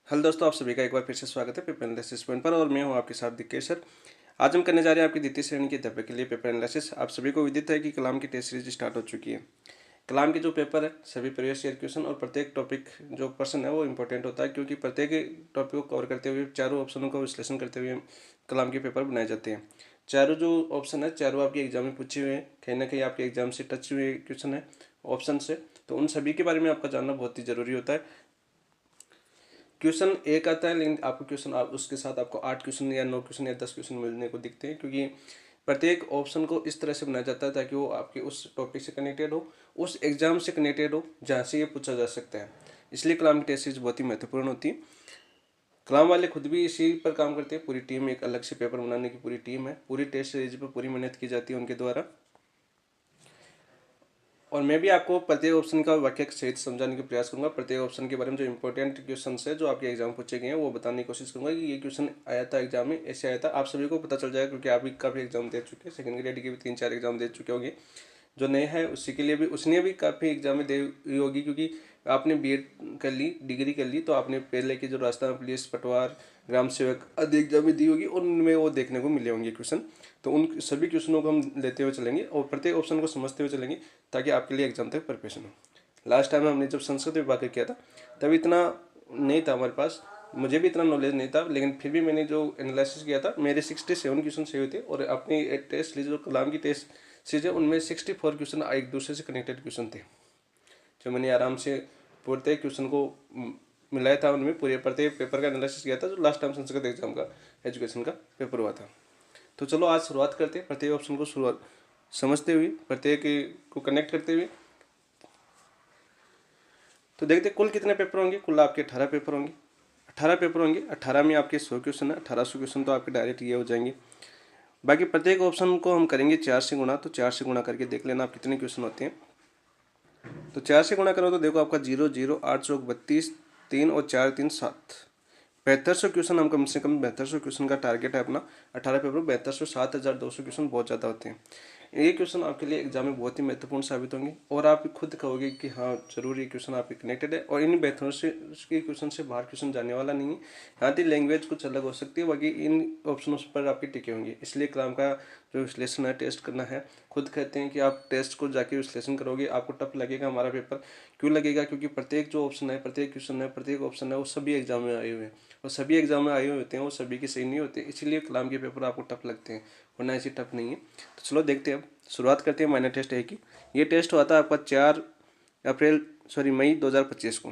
Hello दोस्तों, आप सभी का एक बार फिर से स्वागत है पेपर एनालिसिस पॉइंट पर। और मैं हूं आपके साथ दिकेश सर। आज हम करने जा रहे हैं आपकी द्वितीय श्रेणी के अध्यापक के लिए पेपर एनालिसिस। आप सभी को विदित है कि कलाम की टेस्ट सीरीज स्टार्ट हो चुकी है। कलाम के जो पेपर है सभी प्रीवियस ईयर क्वेश्चन और प्रत्येक टॉपिक जो पर्सन है वो इंपॉर्टेंट होता है, क्योंकि प्रत्येक टॉपिक को कवर करते हुए चारों ऑप्शनों का विश्लेषण करते हुए कलाम के पेपर बनाए जाते हैं। चारों जो ऑप्शन है चारों आपके एग्जाम में पूछे हुए हैं, कहीं ना कहीं आपके एग्जाम से टच हुए क्वेश्चन है ऑप्शन से, तो उन सभी के बारे में आपका जानना बहुत ही जरूरी होता है। क्वेश्चन एक आता है, लेकिन आपको क्वेश्चन आप उसके साथ आपको 8 क्वेश्चन या 9 क्वेश्चन या 10 क्वेश्चन मिलने को दिखते हैं, क्योंकि प्रत्येक ऑप्शन को इस तरह से बनाया जाता है ताकि वो आपके उस टॉपिक से कनेक्टेड हो, उस एग्जाम से कनेक्टेड हो जहाँ से ये पूछा जा सकता है। इसलिए कलाम की टेस्ट सीरीज बहुत ही महत्वपूर्ण होती है। कलाम वाले खुद भी इसी पर काम करते हैं, पूरी टीम, एक अलग से पेपर बनाने की पूरी टीम है, पूरी टेस्ट सीरीज पर पूरी मेहनत की जाती है उनके द्वारा। और मैं भी आपको प्रत्येक ऑप्शन का वाक्य सहित समझाने का प्रयास करूंगा। प्रत्येक ऑप्शन के बारे में जो इंपॉर्टेंट क्वेश्चन है जो आपके एग्जाम पूछे गए हैं वो बताने की कोशिश करूंगा कि ये क्वेश्चन आया था एग्जाम में, ऐसे आया था। आप सभी को पता चल जाएगा क्योंकि आप भी काफ़ी एग्जाम दे चुके हैं, सेकंड ग्रेड के भी 3-4 एग्जाम दे चुके होंगे। जो नए हैं उसी के लिए भी उसने भी काफ़ी एग्जाम में दी हुई होगी, क्योंकि आपने बीएड कर ली, डिग्री कर ली, तो आपने पहले की जो राजस्थान पुलिस, पटवार, ग्राम सेवक आदि एग्जाम में दी होगी, उनमें वो देखने को मिले होंगे क्वेश्चन। तो उन सभी क्वेश्चनों को हम लेते हुए चलेंगे और प्रत्येक ऑप्शन को समझते हुए चलेंगे ताकि आपके लिए एग्जाम तक प्रिपरेशन हो। लास्ट टाइम हमने जब संस्कृत विभाग का किया था तब इतना नहीं था हमारे पास, मुझे भी इतना नॉलेज नहीं था, लेकिन फिर भी मैंने जो एनालिसिस किया था मेरे 67 क्वेश्चन सही हुए थे। और अपनी टेस्ट ली जो कलाम की टेस्ट सीरीज है उनमें 64 क्वेश्चन एक दूसरे से कनेक्टेड क्वेश्चन थे, जो मैंने आराम से प्रत्येक क्वेश्चन को मिलाया था, उनमें पूरे प्रत्येक पेपर का एनालिसिस किया था जो लास्ट टाइम संस्कृत एग्जाम का एजुकेशन का पेपर हुआ था। तो चलो आज शुरुआत करते हैं प्रत्येक ऑप्शन को शुरुआत समझते हुए, प्रत्येक को कनेक्ट करते हुए। तो देखते कुल कितने पेपर होंगे। कुल आपके 18 पेपर होंगे। 18 पेपर होंगे, 18 में आपके 100 क्वेश्चन है। 1800 क्वेश्चन तो आपके डायरेक्ट ये हो जाएंगे। बाकी प्रत्येक ऑप्शन को हम करेंगे 4 से गुणा, तो 4 से गुणा करके देख लेना आप कितने क्वेश्चन होते हैं। तो 4 से गुणा करो तो देखो आपका 0 0 8 चौक 32, 3 और 4 3 7, 7200 क्वेश्चन। हम कम से कम 7200 क्वेश्चन का टारगेट है अपना। 18 पेपर 7200, 7200 क्वेश्चन बहुत ज़्यादा होते हैं। ये क्वेश्चन आपके लिए एग्जाम में बहुत ही महत्वपूर्ण साबित होंगे और आप खुद कहोगे कि हाँ जरूर ये क्वेश्चन आपके कनेक्टेड है। और इन बेहतर से उसके क्वेश्चन से बाहर क्वेश्चन जाने वाला नहीं है। यहाँ तक लैंग्वेज कुछ अलग हो सकती है, बाकी इन ऑप्शनों पर आपके टिके होंगे। इसलिए कलाम का जो विश्लेषण है, टेस्ट करना है, खुद कहते हैं कि आप टेस्ट को जाके विश्लेषण करोगे आपको टफ लगेगा हमारा पेपर। क्यों लगेगा? क्योंकि प्रत्येक जो ऑप्शन है, प्रत्येक क्वेश्चन है, प्रत्येक ऑप्शन है वो सभी एग्जाम में आए हुए हैं, और सभी एग्जाम में आए हुए होते हैं, वो सभी के सही नहीं होते, इसीलिए कलाम के पेपर आपको टफ लगते हैं, वरना ऐसी टफ नहीं है। तो चलो देखते हैं, अब शुरुआत करते हैं माइनर टेस्ट है की। ये टेस्ट हुआ था आपका 4 मई 2025 को।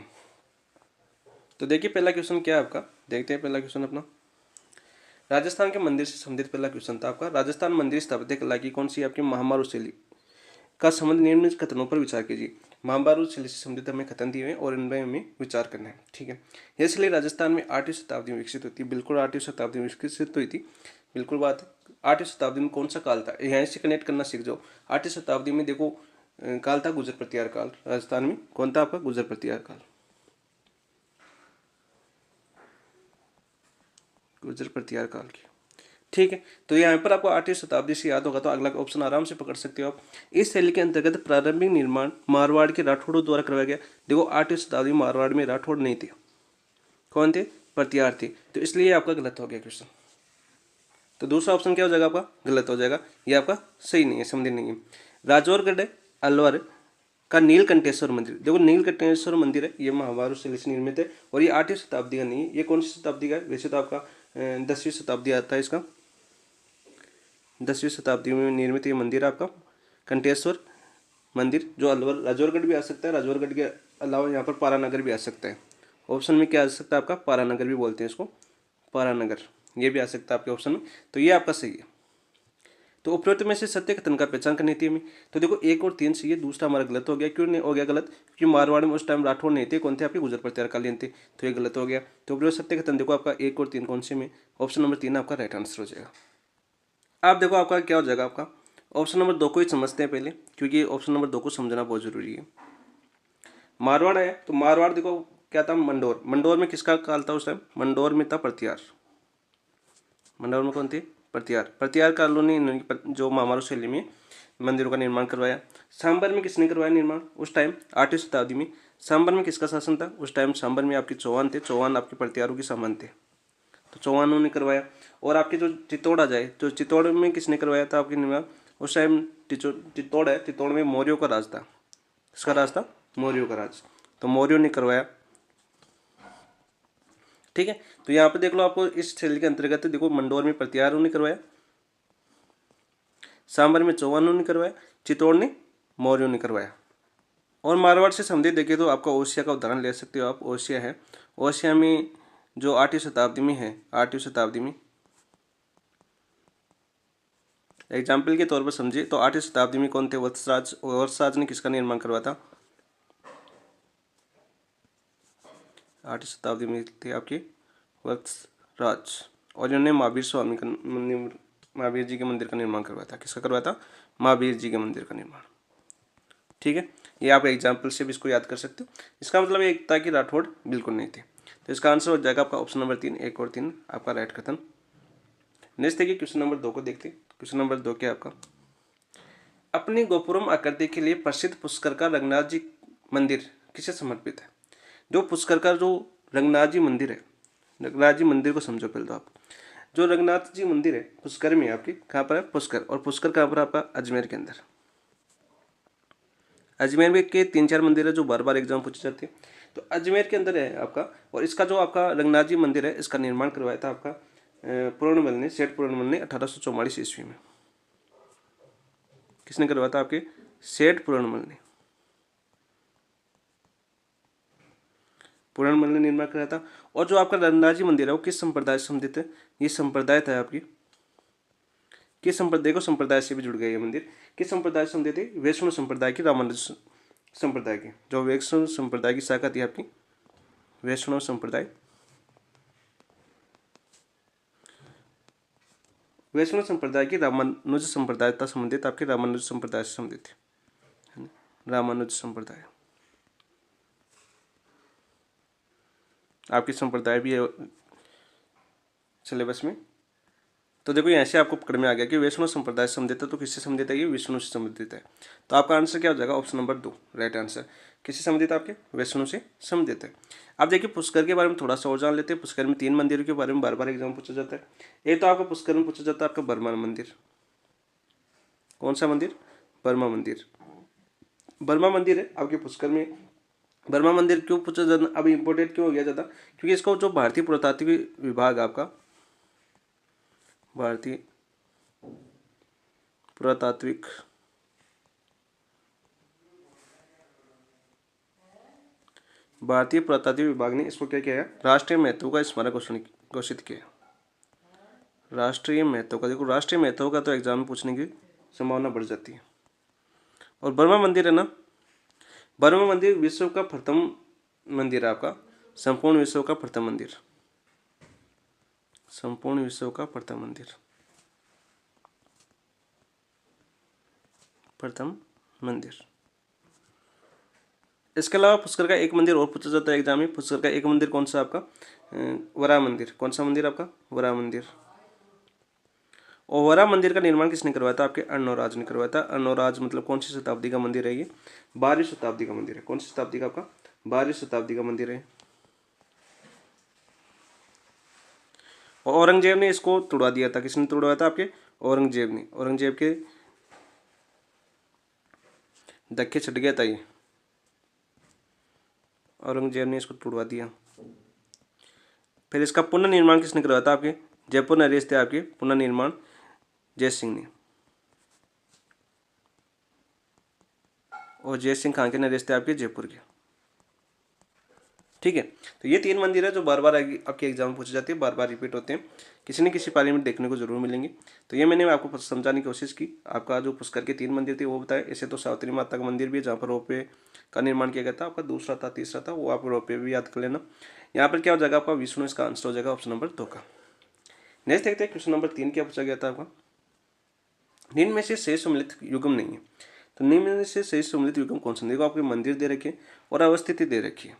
तो देखिए पहला क्वेश्चन क्या है आपका, देखते हैं पहला क्वेश्चन अपना। राजस्थान के मंदिर से संबंधित पहला क्वेश्चन था आपका। राजस्थान मंदिर स्थापत्य कला की कौन सी आपकी महामारू शैली का संबंध निम्नलिखित कथनों पर विचार कीजिए। महामारू शैली से संबंधित हमें कथन दिए हुए और इनमें हमें विचार करना है, ठीक है। यह शैली राजस्थान में 8वीं शताब्दी में विकसित हुई थी। बिल्कुल 8वीं शताब्दी में विकसित हुई थी, बिल्कुल बात है। 8वीं शताब्दी में कौन सा काल था, यहाँ से कनेक्ट करना सीख जाओ। 8वीं शताब्दी में देखो काल था गुजर प्रतिहार काल। राजस्थान में कौन था आपका? गुजर प्रतिहार काल, गुजर प्रतिहार काल की, ठीक है। तो यहाँ पर आपको 8वीं शताब्दी से याद होगा तो अगला ऑप्शन आराम से पकड़ सकते हो आप। इस शैली के अंतर्गत प्रारंभिक निर्माण मारवाड़ के राठौड़ों द्वारा करवाया गया। देखो 8वीं शताब्दी मारवाड़ में राठौड़ नहीं थे, कौन थे? प्रतिहार थे, तो इसलिए आपका गलत हो गया क्वेश्चन। तो दूसरा ऑप्शन क्या हो जाएगा आपका? गलत हो जाएगा, ये आपका सही नहीं है, समझे नहीं है। राजौरगढ़ अलवर का नीलकंठेश्वर मंदिर, देखो नीलकंठेश्वर मंदिर है, ये महामारू शैली से निर्मित है और ये 8वीं शताब्दी का नहीं है। ये कौन सी शताब्दी का है? वैसे तो आपका 10वीं शताब्दी आता है इसका, 10वीं शताब्दी में निर्मित ये मंदिर है आपका कंठेश्वर मंदिर, जो अलवर राजौरगढ़ भी आ सकता है, राजौरगढ़ के अलावा यहाँ पर पारानगर भी आ सकता है। ऑप्शन में क्या आ सकता है आपका? पारानगर भी बोलते हैं इसको, पारानगर, ये भी आ सकता है आपके ऑप्शन में। तो ये आपका सही है। तो उपरोक्त में से सत्य कथन का पहचान करनी थी हमें। तो देखो 1 और 3 सही है, दूसरा हमारा गलत हो गया। क्यों नहीं हो गया गलत? क्योंकि मारवाड़ में उस टाइम राठौड़ नहीं थे, कौन थे आपके? गुजर प्रतिहार कालीन थे, तो ये गलत हो गया। तो उपरोक्त सत्य कथन देखो आपका 1 और 3 कौन से में? ऑप्शन नंबर 3 आपका राइट आंसर हो जाएगा। आप देखो आपका क्या हो जाएगा, आपका ऑप्शन नंबर 2 को ही समझते हैं पहले, क्योंकि ऑप्शन नंबर 2 को समझना बहुत जरूरी है। मारवाड़ है तो मारवाड़ देखो क्या था? मंडोर। मंडोर में किसका काल था उस टाइम? मंडोर में था प्रतिहार। मंडोर में कौन थे? प्रतिहार। प्रतिहार कॉलोनी जो महामारू शैली में मंदिरों का निर्माण करवाया। सांबर में किसने करवाया निर्माण उस टाइम? 8वीं शताब्दी में सांबर में किसका शासन था? उस टाइम सांबर में आपके चौहान थे, चौहान आपके प्रतिहारों के समान थे, तो चौहानों ने करवाया। और आपके जो चित्तौड़ आ जाए, तो चित्तौड़ में किसने करवाया था आपके निर्माण? उस टाइम चित्तौड़ है, चित्तौड़ में मौर्यों का राज था। किसका राज था? मौर्यों का राज, तो मौर्यों ने करवाया। ठीक है, तो यहाँ पे देख लो, आपको इस शैली के अंतर्गत देखो, मंडोर में प्रतिहारों ने करवाया, सांबर में चौहानों ने करवाया, चित्तौड़ ने मौर्यों ने करवाया। और मारवाड़ से संबंधित देखें तो आपका ओसिया का उदाहरण ले सकते हो आप। ओसिया है, ओसिया में जो 8वीं शताब्दी में है, 8वीं शताब्दी में एग्जाम्पल के तौर पर समझिए तो 8वीं शताब्दी में कौन थे? वत्सराज। वत्सराज ने किसका निर्माण करवाया था? 8वीं शताब्दी में थे आपके वत्सराज, और इन्होंने महावीर जी के मंदिर का निर्माण करवाया था। किसका करवाया था? महावीर जी के मंदिर का निर्माण। ठीक है, ये आप एग्जाम्पल से भी इसको याद कर सकते हो। इसका मतलब एक था कि राठौड़ बिल्कुल नहीं थे। तो इसका आंसर हो जाएगा आपका ऑप्शन नंबर 3, 1 और 3 आपका राइट कथन। नेक्स्ट देखिए क्वेश्चन नंबर 2 को देखते हैं। क्वेश्चन नंबर 2 क्या आपका? अपनी गोपुरम आकृति के लिए प्रसिद्ध पुष्कर का रंगनाथ जी मंदिर किसे समर्पित है? जो पुष्कर का जो रंगनाथ जी मंदिर है, रंगनाथ जी मंदिर को समझो पहले तो आप। जो रंगनाथ जी मंदिर है पुष्कर में आपकी, कहाँ पर है? पुष्कर। और पुष्कर कहाँ पर? आपका अजमेर के अंदर। अजमेर में के 3-4 मंदिर है जो बार बार एग्जाम पूछे जाते हैं, तो अजमेर के अंदर है आपका। और इसका जो आपका रंगनाथ जी मंदिर है, इसका निर्माण करवाया था आपका पूर्णमल ने, सेठ पूर्णमल ने 1844 ईस्वी में। किसने करवाया था? आपके सेठ पूर्णमल ने। पूर्णमल ने निर्माण कराया था। और जो आपका रंगनाथ जी मंदिर है वो किस संप्रदाय से संबंधित है? ये संप्रदाय था आपकी, किस संप्रदाय को? संप्रदाय से भी जुड़ गया ये मंदिर। किस संप्रदाय से संबंधित है? वैष्णव संप्रदाय की, रामानुज संप्रदाय की। जो वैष्णव संप्रदाय की शाखा थी आपकी, वैष्णव संप्रदाय, वैष्णव संप्रदाय की रामानुज संप्रदाय था संबंधित, आपके रामानुज संप्रदाय से संबंधित है। रामानुज संप्रदाय आपकी संप्रदाय भी है सिलेबस में। तो देखो यहाँ से आपको पकड़ में आ गया कि वैष्णव संप्रदाय से संबंधित है, तो किससे संबंधित है? ये विष्णु से संबंधित है। तो आपका आंसर क्या हो जाएगा? Option number 2 right answer. किससे संबंधित? आपके वैष्णु से संबंधित है। अब देखिए पुष्कर के बारे में थोड़ा सा और जान लेते हैं। पुष्कर में 3 मंदिरों के बारे में बार बार एग्जाम पूछा जाता है। एक तो आपका पुष्कर में पूछा जाता है आपका बर्मा मंदिर। कौन सा मंदिर? बर्मा मंदिर। बर्मा मंदिर है आपके पुष्कर में। बर्मा मंदिर क्यों पूछा जाता, अब इम्पोर्टेंट क्यों हो गया ज़्यादा? क्योंकि इसको जो भारतीय पुरातात्विक विभाग आपका, भारतीय पुरातात्विक विभाग ने इसको क्या किया है? राष्ट्रीय महत्व का स्मारक घोषित किया। राष्ट्रीय महत्व का, देखो राष्ट्रीय महत्व का तो एग्जाम में पूछने की संभावना बढ़ जाती है। और बर्मा मंदिर है ना, बर्मा मंदिर विश्व का प्रथम मंदिर है आपका, संपूर्ण विश्व का प्रथम मंदिर, संपूर्ण विश्व का प्रथम मंदिर, प्रथम मंदिर। इसके अलावा पुष्कर का एक मंदिर और पूछा जाता है एग्जाम में। पुष्कर का एक मंदिर कौन सा आपका? वराह मंदिर। कौन सा मंदिर आपका? वराह मंदिर। और वराह मंदिर का निर्माण किसने करवाया था? आपके अर्णोराज ने करवाया था। अर्णोराज मतलब कौन सी शताब्दी का मंदिर है? ये 12वीं शताब्दी का मंदिर है। कौन सी शताब्दी का? आपका 12वीं शताब्दी का मंदिर है। और औरंगजेब ने इसको तोड़वा दिया था। किसने तोड़वाया था? आपके औरंगजेब ने। औरंगजेब के धक्के छट गया था ये, औरंगजेब ने इसको तोड़वा दिया। फिर इसका पुनर्निर्माण किसने करवाया था? आपके जयपुर नरेश थे आपके पुनर्निर्माण जय सिंह ने। और जय सिंह कहाँ के नरेश थे? आपके जयपुर के। ठीक है, तो ये 3 मंदिर है जो बार बार आपके एग्जाम में पूछे जाते हैं, बार बार रिपीट होते हैं, किसी न किसी पारी में देखने को जरूर मिलेंगे। तो ये मैंने आपको समझाने की कोशिश की। आपका जो पुष्कर के 3 मंदिर थे वो बताए। ऐसे तो सावित्री माता का मंदिर भी है जहाँ पर रोपवे का निर्माण किया गया था। आपका दूसरा था, तीसरा था, वो आप रोपवे भी याद कर लेना। यहाँ पर क्या हो जाएगा? आपका विष्णु इसका आंसर हो जाएगा ऑप्शन नंबर 2 का। नेक्स्ट देखते हैं क्वेश्चन नंबर 3 क्या पूछा गया था आपका? निम्न में से सही सम्मिलित युग्म नहीं है। तो निम्न में से सही सम्मिलित युग्म कौन सा? देखो आपके मंदिर दे रखे और अवस्थिति दे रखी है।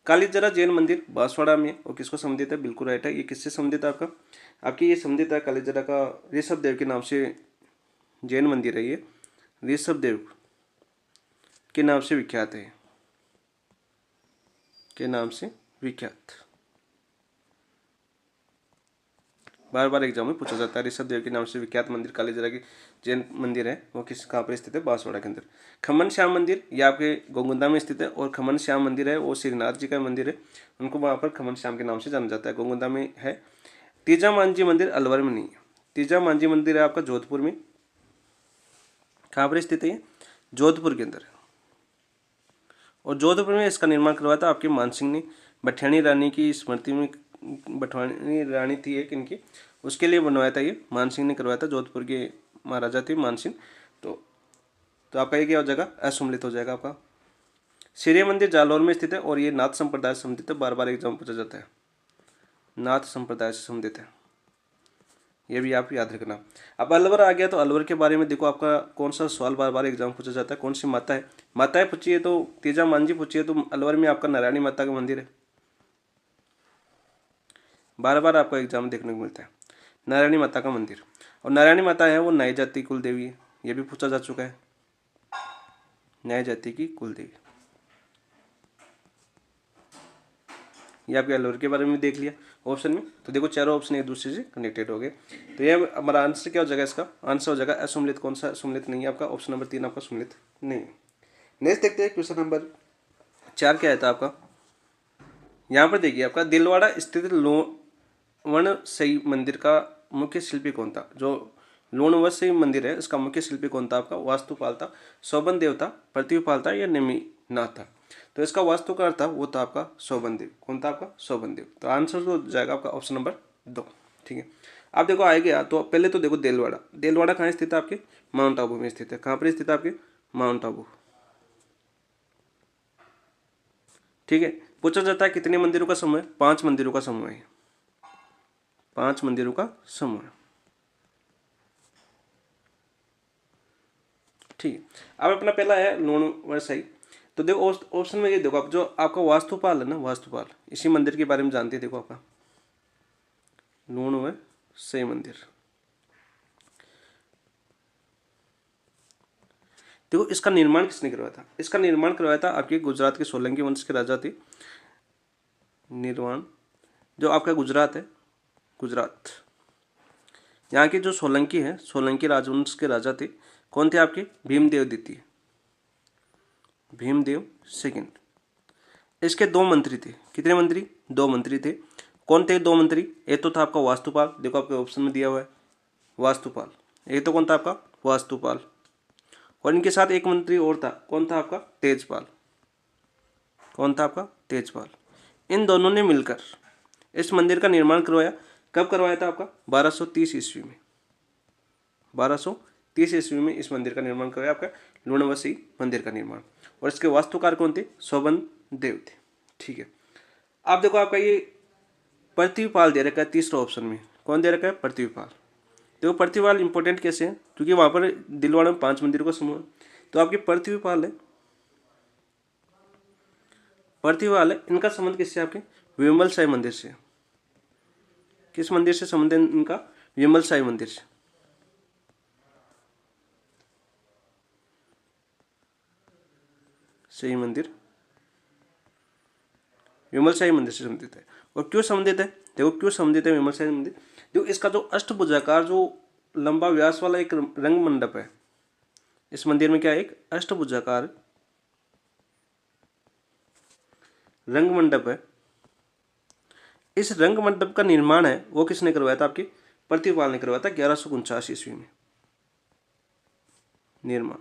कालीजरा जैन मंदिर बांसवाड़ा में, और किसको संबंधित है? बिल्कुल राइट है। ये किससे संबंधित है? आपका आपकी ये संबंधित है कालीजरा का ऋषभ देव के नाम से जैन मंदिर है। ये ऋषभ देव के नाम से विख्यात है। के नाम से विख्यात। बार बार एग्जाम में पूछा जाता है। ऋषभ देव के नाम से विख्यात मंदिर कालीजरा की जैन मंदिर है, वो किस कहाँ पर स्थित है? बांसवाड़ा के अंदर। खमन श्याम मंदिर ये आपके गोगुंदा में स्थित है, और खमन श्याम मंदिर है वो श्रीनाथ जी का मंदिर है, उनको वहाँ पर खमन श्याम के नाम से जाना जाता है, गोगुंदा में है। तीजा मांझी मंदिर अलवर में नहीं है। तीजा मांझी मंदिर है आपका जोधपुर में। कहाँ पर स्थित है? जोधपुर के अंदर। और जोधपुर में इसका निर्माण करवाया था आपके मानसिंह ने, बठियानी रानी की स्मृति में। बठियानी रानी थी एक इनकी, उसके लिए बनवाया था ये, मानसिंह ने करवाया था। जोधपुर के महाराजा थे मानसिंह। तो आपका ये क्या हो जाएगा? असुमलित हो जाएगा आपका। सूर्य मंदिर जालौर में स्थित है, और ये नाथ संप्रदाय से संबंधित है, बार बार एग्जाम पूछा जाता है। नाथ संप्रदाय से संबंधित है, ये भी आप याद रखना। अब अलवर आ गया, तो अलवर के बारे में देखो आपका कौन सा सवाल बार बार एग्जाम पूछा जाता है? कौन सी माता है? माताएं पूछिए तो तीजा मांझी पूछिए, तो अलवर में आपका नारायणी माता का मंदिर है, बार बार आपको एग्जाम देखने को मिलता है, नारायणी माता का मंदिर। और नारायणी माता है वो नाई जाति कुल देवी है, ये भी पूछा जा चुका है, नाई जाति की कुल देवी। ये आपके अलवर के बारे में देख लिया ऑप्शन में। तो देखो चारों ऑप्शन एक दूसरे से कनेक्टेड हो गए। तो ये हमारा आंसर क्या हो जाएगा? इसका आंसर हो जाएगा असुमलित। कौन सा असुमलित नहीं है आपका? ऑप्शन नंबर 3 आपका सुमलित नहीं है। नेक्स्ट देखते हैं क्वेश्चन नंबर 4 क्या आता है आपका। यहाँ पर देखिए आपका दिलवाड़ा स्थित लोणवसई मंदिर का मुख्य शिल्पी कौन था? जो लोणवसई मंदिर है इसका मुख्य शिल्पी कौन था आपका? वास्तुपाल था, शोभन देव था, पृथ्वीपाल था, या नेमिनाथ था? तो इसका वास्तुकार था वो था आपका शोभन देव। कौन था आपका? शोभन देव। तो आंसर तो जाएगा आपका ऑप्शन नंबर 2। ठीक है, आप देखो आएगा तो पहले तो देखो दिलवाड़ा। दिलवाड़ा कहाँ स्थित है? आपके माउंट आबू में स्थित है। कहाँ पर स्थित है? आपके माउंट आबू। ठीक है, पूछा जाता है कितने मंदिरों का समूह है? 5 मंदिरों का समूह है, 5 मंदिरों का समूह है। ठीक है, अब अपना पहला है लोणवसई। तो देखो ऑप्शन में ये देखो आप, जो आपका वास्तुपाल है ना, वास्तुपाल इसी मंदिर के बारे में जानते हैं। देखो आपका लोणवसई मंदिर, देखो इसका निर्माण किसने करवाया था? इसका निर्माण करवाया था आपके गुजरात के सोलंकी वंश के राजा थे। निर्माण जो आपका गुजरात है, गुजरात यहाँ के जो सोलंकी है, सोलंकी राजवंश के राजा थे। कौन थे आपके? भीमदेव द्वितीय, भीमदेव सेकंड। इसके 2 मंत्री थे। कितने मंत्री? 2 मंत्री थे। कौन थे 2 मंत्री? एक तो था आपका वास्तुपाल, देखो आपके ऑप्शन में दिया हुआ है वास्तुपाल। एक तो कौन था आपका? वास्तुपाल। और इनके साथ एक मंत्री और था, कौन था आपका? तेजपाल। कौन था आपका? तेजपाल। इन दोनों ने मिलकर इस मंदिर का निर्माण करवाया। कब करवाया था आपका? 1230 ईस्वी में। 1230 ईस्वी में इस मंदिर का निर्माण करवाया आपका लोणवसई मंदिर का निर्माण। और इसके वास्तुकार कौन थे? शोभन देव थे। ठीक है, आप देखो आपका ये पृथ्वीपाल दे रखा है तीसरा ऑप्शन में। कौन दे रखा है? पृथ्वीपाल। देखो पृथ्वीपाल इंपॉर्टेंट कैसे है? क्योंकि वहां पर दिलवाड़ा में 5 मंदिरों का समूह है। तो आपके पृथ्वीपाल है, पृथ्वीपाल है, इनका संबंध किससे? आपके विमल साई मंदिर से। किस मंदिर से संबंध है इनका? विमल साई मंदिर से। सही मंदिर विमल साई मंदिर से संबंधित है। और क्यों संबंधित है? देखो क्यों संबंधित है विमल साई मंदिर। देखो इसका जो अष्टभुजाकार जो लंबा व्यास वाला एक रंग मंडप है, इस मंदिर में क्या है? एक अष्टभुजाकार रंग मंडप है। इस रंग मंडप का निर्माण है वो किसने करवाया था? आपके पृथ्वीपाल ने करवाया था 1149 ईस्वी में। निर्माण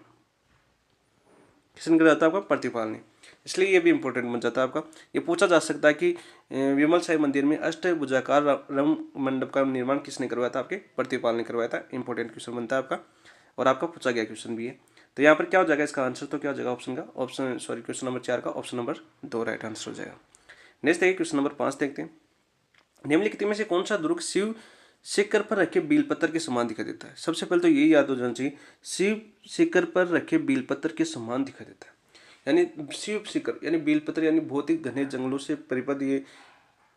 किसने करवाया था? आपका पृथ्वीपाल ने। इसलिए ये भी इंपॉर्टेंट बन जाता है आपका। ये पूछा जा सकता है कि विमल साई मंदिर में अष्टभुजाकार रंग मंडप का निर्माण किसने करवाया था? आपके पृथ्वीपाल ने करवाया था। इंपॉर्टेंट क्वेश्चन बनता है आपका, और आपका पूछा गया क्वेश्चन भी है। तो यहाँ पर क्या हो जाएगा इसका आंसर? तो क्या हो जाएगा ऑप्शन का? क्वेश्चन नंबर 4 का ऑप्शन नंबर 2 राइट आंसर हो जाएगा। नेक्स्ट देखिए क्वेश्चन नंबर 5 देखते हैं। निम्नलिखित में से कौन सा दुर्ग शिव शिखर पर रखे बेलपत्र के समान दिखाई देता है? सबसे पहले तो यही याद हो जाना चाहिए, शिव शिखर पर रखे बेलपत्र के समान दिखाई देता है। यानी शिव शिखर यानी बेलपत्र यानी बहुत ही घने जंगलों से परिपद ये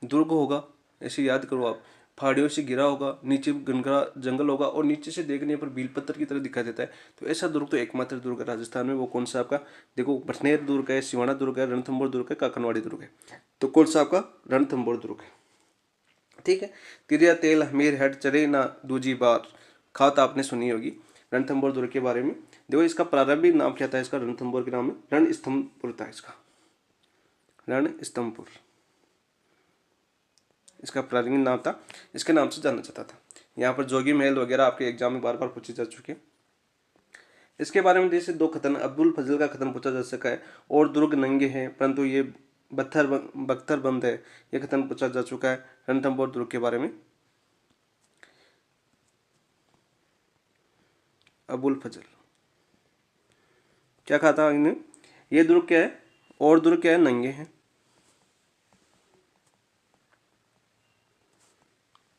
दुर्ग होगा, ऐसे याद करो आप। पहाड़ियों से घिरा होगा, नीचे घनघोर जंगल होगा और नीचे से देखने पर बेलपत्र की तरह दिखाई देता है। तो ऐसा दुर्ग तो एकमात्र दुर्ग है राजस्थान में। वो कौन सा आपका, देखो बटनेर दुर्ग है, सिवाना दुर्ग है, रणथंभौर दुर्ग है, काकनवाड़ी दुर्ग है। तो कौन सा आपका, रणथंभौर दुर्ग है। ठीक है। तिरिया तेल हमीर हेड चरे ना दूजी बार, खात आपने सुनी होगी रणथंभौर दुर्ग के बारे में। देखो इसका प्रारंभिक नाम क्या था, इसका रणथंभौर के नाम में रणस्तंभपुर था। इसका रणस्तंभपुर इसका प्रारंभिक नाम था, इसके नाम से जाना जाता था। यहाँ पर जोगी महल वगैरह आपके एग्जाम में बार बार पूछे जा चुके हैं। इसके बारे में जैसे दो खतन, अब्दुल फजल का खतन पूछा जा सका है, और दुर्ग नंगे हैं परंतु ये बख्तर बंद है, ये खतन पूछा जा चुका है रणथंभौर दुर्ग के बारे में। अबुल फजल क्या कहा था इन्हें, ये दुर्ग क्या है, और दुर्ग क्या है, नंगे हैं,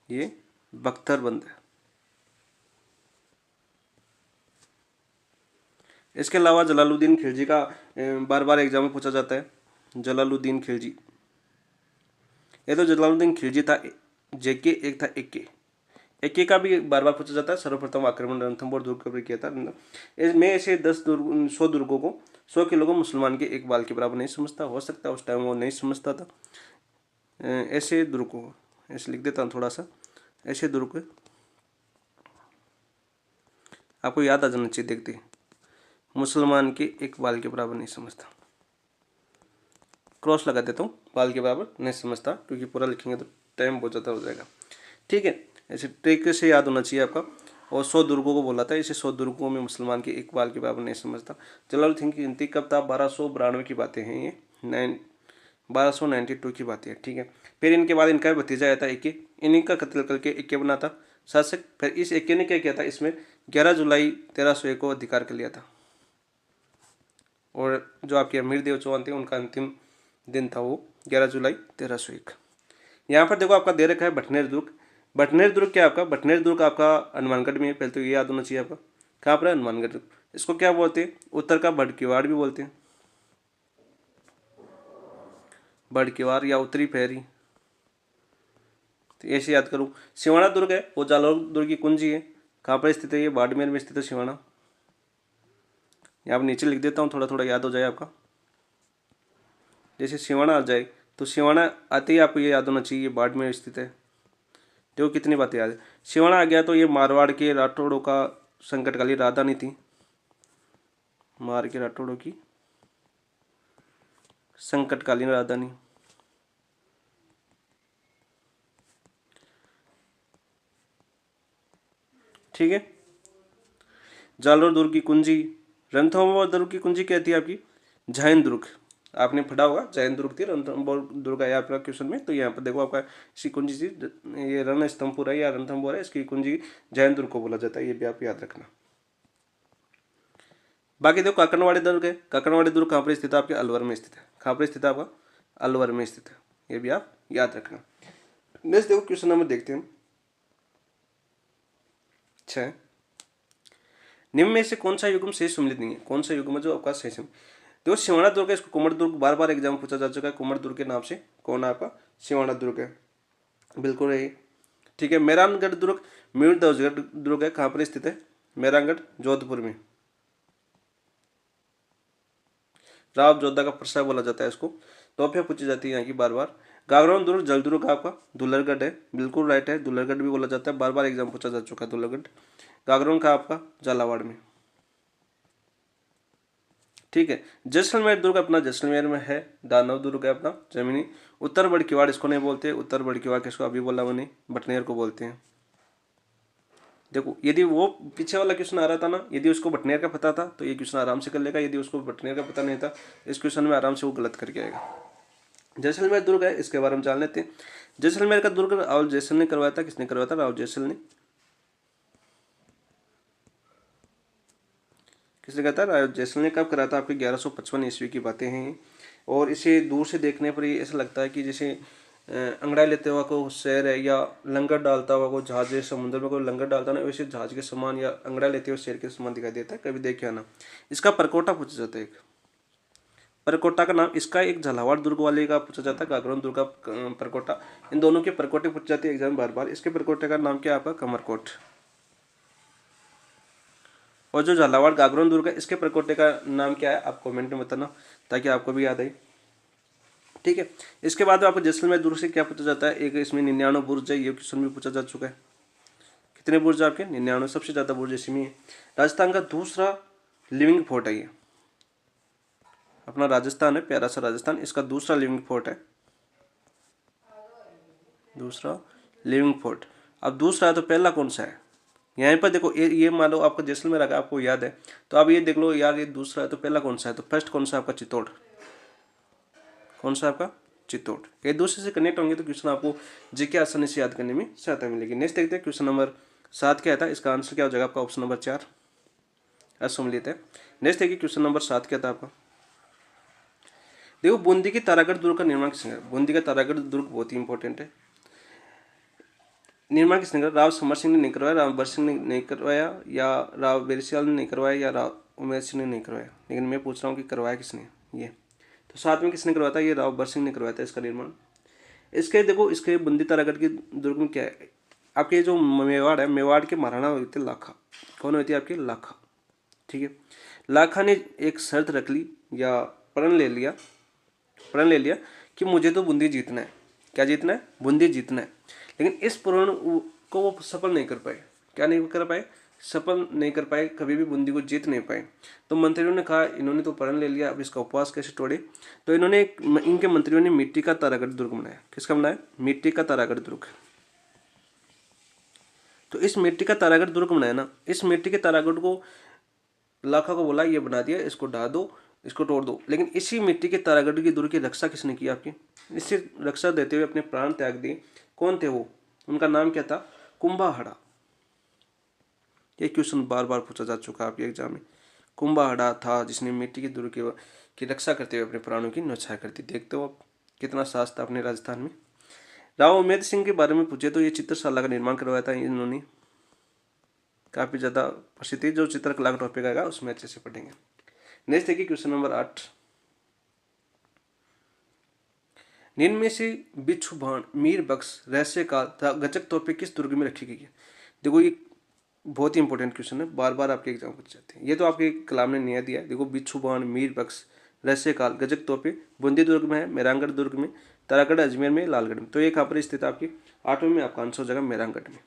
ये बख्तर बंद है। इसके अलावा जलालुद्दीन खिलजी का बार बार एग्जाम में पूछा जाता है। जलालुद्दीन खिलजी, ये तो जलालुद्दीन खिलजी था जेके, एक था एके। एके का भी बार बार पूछा जाता है। सर्वप्रथम आक्रमण रणथंभौर दुर्ग पर किया था। मैं ऐसे 100 दुर्गों को, 100 किलो को मुसलमान के एक बाल के बराबर नहीं समझता। हो सकता है उस टाइम वो नहीं समझता था। ऐसे दुर्ग को ऐसे लिख देता हूँ थोड़ा सा, ऐसे दुर्ग आपको याद आ जाना चाहिए। देखते मुसलमान के एक बाल के बराबर नहीं समझता, क्रॉस लगा देता हूँ, बाल के बराबर नहीं समझता, क्योंकि पूरा लिखेंगे तो टाइम बहुत ज़्यादा हो जाएगा। ठीक है, ऐसे तरीके से याद होना चाहिए आपका। और 100 दुर्गों को बोला था, इसे 100 दुर्गों में मुसलमान के एक बाल के बराबर नहीं समझता। जलालुद्दीन की गिनती कब था, 1292 की बातें हैं ये, 1292 की बातें हैं। ठीक है। फिर इनके बाद इनका भतीजा आया था एके, इन्हीं का कत्ल करके एके बना था शासक। फिर इस एके ने क्या किया था, इसमें 11 जुलाई 1301 को अधिकार कर लिया था। और जो आपके अमीरदेव चौहान थे उनका अंतिम दिन था वो 11 जुलाई 1301। यहाँ पर देखो आपका दे रखा है भटनेर दुर्ग। भटनेर दुर्ग क्या आपका, भटनेर दुर्ग आपका हनुमानगढ़ में है। पहले तो ये याद होना चाहिए आपका, कहाँ पर है, हनुमानगढ़। इसको क्या बोलते हैं, उत्तर का बड़किवाड़ भी बोलते हैं, बड़किवाड़ या उत्तरी पहरी। तो ऐसे याद करूँ। सिवाना दुर्ग है, वो जालौर दुर्ग की कुंजी है। कहाँ पर स्थित है, ये बाड़मेर में स्थित है सिवाना। यहाँ पर नीचे लिख देता हूँ, थोड़ा थोड़ा याद हो जाए आपका। जैसे सिवाना आ जाए तो सिवाना आते ही आपको ये याद होना चाहिए, ये बाड़मेर स्थित है। देखो कितनी बातें याद है। सिवाना आ गया तो ये मारवाड़ के राठौड़ों का संकटकालीन राजधानी थी, मार के राठौड़ों की संकटकालीन राजधानी। ठीक है। जालोर दुर्ग की कुंजी, रणथंभौर दुर्ग की कुंजी क्या थी आपकी, जैन दुर्ग। आपने पढ़ा होगा जैन दुर्ग थी, रणथंभौर दुर्ग आया आपका क्वेश्चन में। तो यहाँ पर देखो आपका इसकी कुंजी थी, ये रणस्तंभपुर है या रणथंभौर है, इसकी कुंजी जैन दुर्ग को बोला जाता है, ये भी आप याद रखना। बाकी देखो काकनवाड़ी दुर्ग है। काकनवाड़ी दुर्ग कहाँ पर स्थित है, आपके अलवर में स्थित है। कहाँ पर स्थित है आपका, अलवर में स्थित है, ये भी आप याद रखना। नेक्स्ट देखो क्वेश्चन नंबर देखते हैं। अच्छा, निम्न में से कौन सा युग्म सही सम्मिलित नहीं है, कौन सा युग्म है जो आपका सही सम्मिलित। देखो सिवाना दुर्ग है, इसको कुमार दुर्ग बार बार एग्जाम पूछा जा चुका है। कुमार दुर्ग के नाम से कौन है आपका, सिवाना दुर्ग है, बिल्कुल है। ठीक है। मेहरानगढ़ दुर्ग, मीरध्वजगढ़ दुर्ग है, कहाँ पर स्थित है, मेहरानगढ़ जोधपुर में। राव जोधा का प्रसाद बोला जाता है इसको। टॉपियाँ पूछी जाती है यहाँ की बार बार। गागरान दुर्ग जल दुर्ग आपका दुल्लरगढ़ है, बिल्कुल राइट है, दुल्लरगढ़ भी बोला जाता है, बार बार एग्जाम पूछा जा चुका है दुल्लरगढ़। गागरान का आपका झालावाड़ में। ठीक है। जैसलमेर दुर्ग अपना जैसलमेर में है। दानव दुर्ग है अपना जमीनी। उत्तर बड़किवाड़ इसको नहीं बोलते, उत्तर बड़किवाड़ किसको अभी बोला मैंने, बटनेर को बोलते हैं। देखो यदि वो पीछे वाला क्वेश्चन आ रहा था ना, यदि उसको बटनेर का पता था तो ये क्वेश्चन आराम से कर लेगा। यदि उसको बटनेर का पता नहीं था, इस क्वेश्चन में आराम से वो गलत करके आएगा। जैसलमेर दुर्ग है, इसके बारे में जान लेते हैं। जैसलमेर का दुर्ग राव जैसल ने करवाया था। किसने करवाया था, राव जैसल ने। किसने कहा था, राव जैसल ने। कब कराया था, आपके 1155 ईस्वी की बातें हैं। और इसे दूर से देखने पर ये ऐसा लगता है कि जैसे अंगड़ाई लेते हुआ को शहर है, या लंगर डालता हुआ को जहाज, समुद्र में कोई लंगर डालता ना, वैसे जहाज के समान या अंगड़ा लेते हुए शेर के समान दिखाई देता है। कभी देखे आना। इसका परकोटा पूछा जाता है एक, परकोटा का नाम इसका एक झालावाड़ दुर्ग वाले का पूछा जाता है, गागरोन दुर्ग का परकोटा, इन दोनों के परकोटे पूछे जाते हैं एग्जाम बार बार। इसके परकोटे का नाम क्या है आपका? कमरकोट। और जो झालावाड़ गागरोन दुर्ग है इसके परकोटे का नाम क्या है आप कमेंट में बताना, ताकि आपको भी याद आए। ठीक है, इसके बाद आपको जैसलमेर दुर्ग से क्या पूछा जाता है? एक इसमें 99 बुर्ज है, ये क्वेश्चन भी पूछा जा चुका है। कितने बुर्ज आपके? 99, सबसे ज्यादा बुर्ज इसमें है। राजस्थान का दूसरा लिविंग फोर्ट है ये, अपना राजस्थान है प्यारा सा राजस्थान, इसका दूसरा लिविंग फोर्ट है, दूसरा लिविंग फोर्ट। अब दूसरा है तो पहला कौन सा है? यहाँ पर देखो ये मान लो आपका जैसलमेर आ गया, आपको याद है, तो अब ये देख लो यार ये दूसरा है तो पहला कौन सा है? तो फर्स्ट कौन सा आपका? चित्तौड़। कौन सा आपका? चित्तौड़। एक दूसरे से कनेक्ट होंगे तो क्वेश्चन आपको जीके आसानी से याद करने में सहायता मिलेगी। नेक्स्ट देखते हैं क्वेश्चन नंबर 7 क्या था, इसका आंसर क्या हो जाएगा आपका? ऑप्शन नंबर 4 असम्मिलित है। नेक्स्ट देखिए क्वेश्चन नंबर 7 क्या था आपका? देखो बूंदी की तारागढ़ दुर्ग का निर्माण किसने किया? बूंदी का तारागढ़ दुर्ग बहुत ही इंपॉर्टेंट है। निर्माण किसने करा? राव समर सिंह ने नहीं करवाया, राव बर सिंह ने नहीं करवाया, या राव बेरसियाल ने नहीं करवाया, या राव उमेर सिंह ने नहीं करवाया। लेकिन मैं पूछ रहा हूँ कि करवाया किसने? ये तो साथ में किसने करवाया था? ये राव बर सिंह ने करवाया था इसका निर्माण। इसके देखो इसके बूंदी तारागढ़ के दुर्ग में क्या है, आपके जो मेवाड़ है, मेवाड़ के महाराणा हुए थे लाखा। कौन हुई थी आपकी? लाखा। ठीक है, लाखा ने एक शर्त रख ली या प्रण ले लिया कि मुझे तो बूंदी जीतना है। क्या जीतना है? बूंदी जीतना है। लेकिन इस प्रण को वो सफल नहीं कर पाए। क्या नहीं कर पाए? सफल नहीं कर पाए, कभी भी बूंदी को जीत नहीं पाए। तो मंत्रियों ने कहा इन्होंने तो प्रण ले लिया, अब इसका उपवास कैसे तोड़े? तो इनके मंत्रियों ने मिट्टी का तारागढ़ दुर्ग बनाया। किसका बनाया? मिट्टी का तारागढ़ दुर्ग। तो इस मिट्टी का तारागढ़ दुर्ग बनाया ना, इस मिट्टी के तारागढ़ को लाखा को बोला ये बना दिया, इसको ढा दो, इसको तोड़ दो। लेकिन इसी मिट्टी के तारागढ़ की दुर्ग की रक्षा किसने की आपकी? इससे रक्षा देते हुए अपने प्राण त्याग दिए। कौन थे वो? उनका नाम क्या था? कुंभाहड़ा। ये क्वेश्चन बार बार पूछा जा चुका है आपके एग्जाम में। कुंभाहड़ा था जिसने मिट्टी की दुर्ग की रक्षा करते हुए अपने प्राणों की न्यौछावर कर दी। देखते हो आप कितना साहस था अपने राजस्थान में। राव उमेद सिंह के बारे में पूछे तो ये चित्रशाला का निर्माण करवाया था इन्होंने, काफी ज्यादा प्रसिद्ध है। जो चित्रकला का टॉपिक आएगा उसमें अच्छे से पढ़ेंगे। नेक्स्ट देखिए क्वेश्चन नंबर 8, निम्न में से बिच्छू बाण, मीर बख्श, रहस्य का गजक तोपे किस दुर्ग में रखी गई है? देखो ये बहुत ही इंपॉर्टेंट क्वेश्चन है, बार बार आपके एग्जाम पूछे जाते हैं। ये तो आपके कलाम ने नया दिया है। देखो बिच्छू बाण, मीर बख्श, रहस्य काल, गजक तोपे बूंदी दुर्ग में है, मेहरानगढ़ दुर्ग में, तारागढ़ अजमेर में, लालगढ़ में। तो ये कहाँ पर स्थित है आपकी? 8वें में आपका आंसर हो जाएगा मेहरानगढ़ में।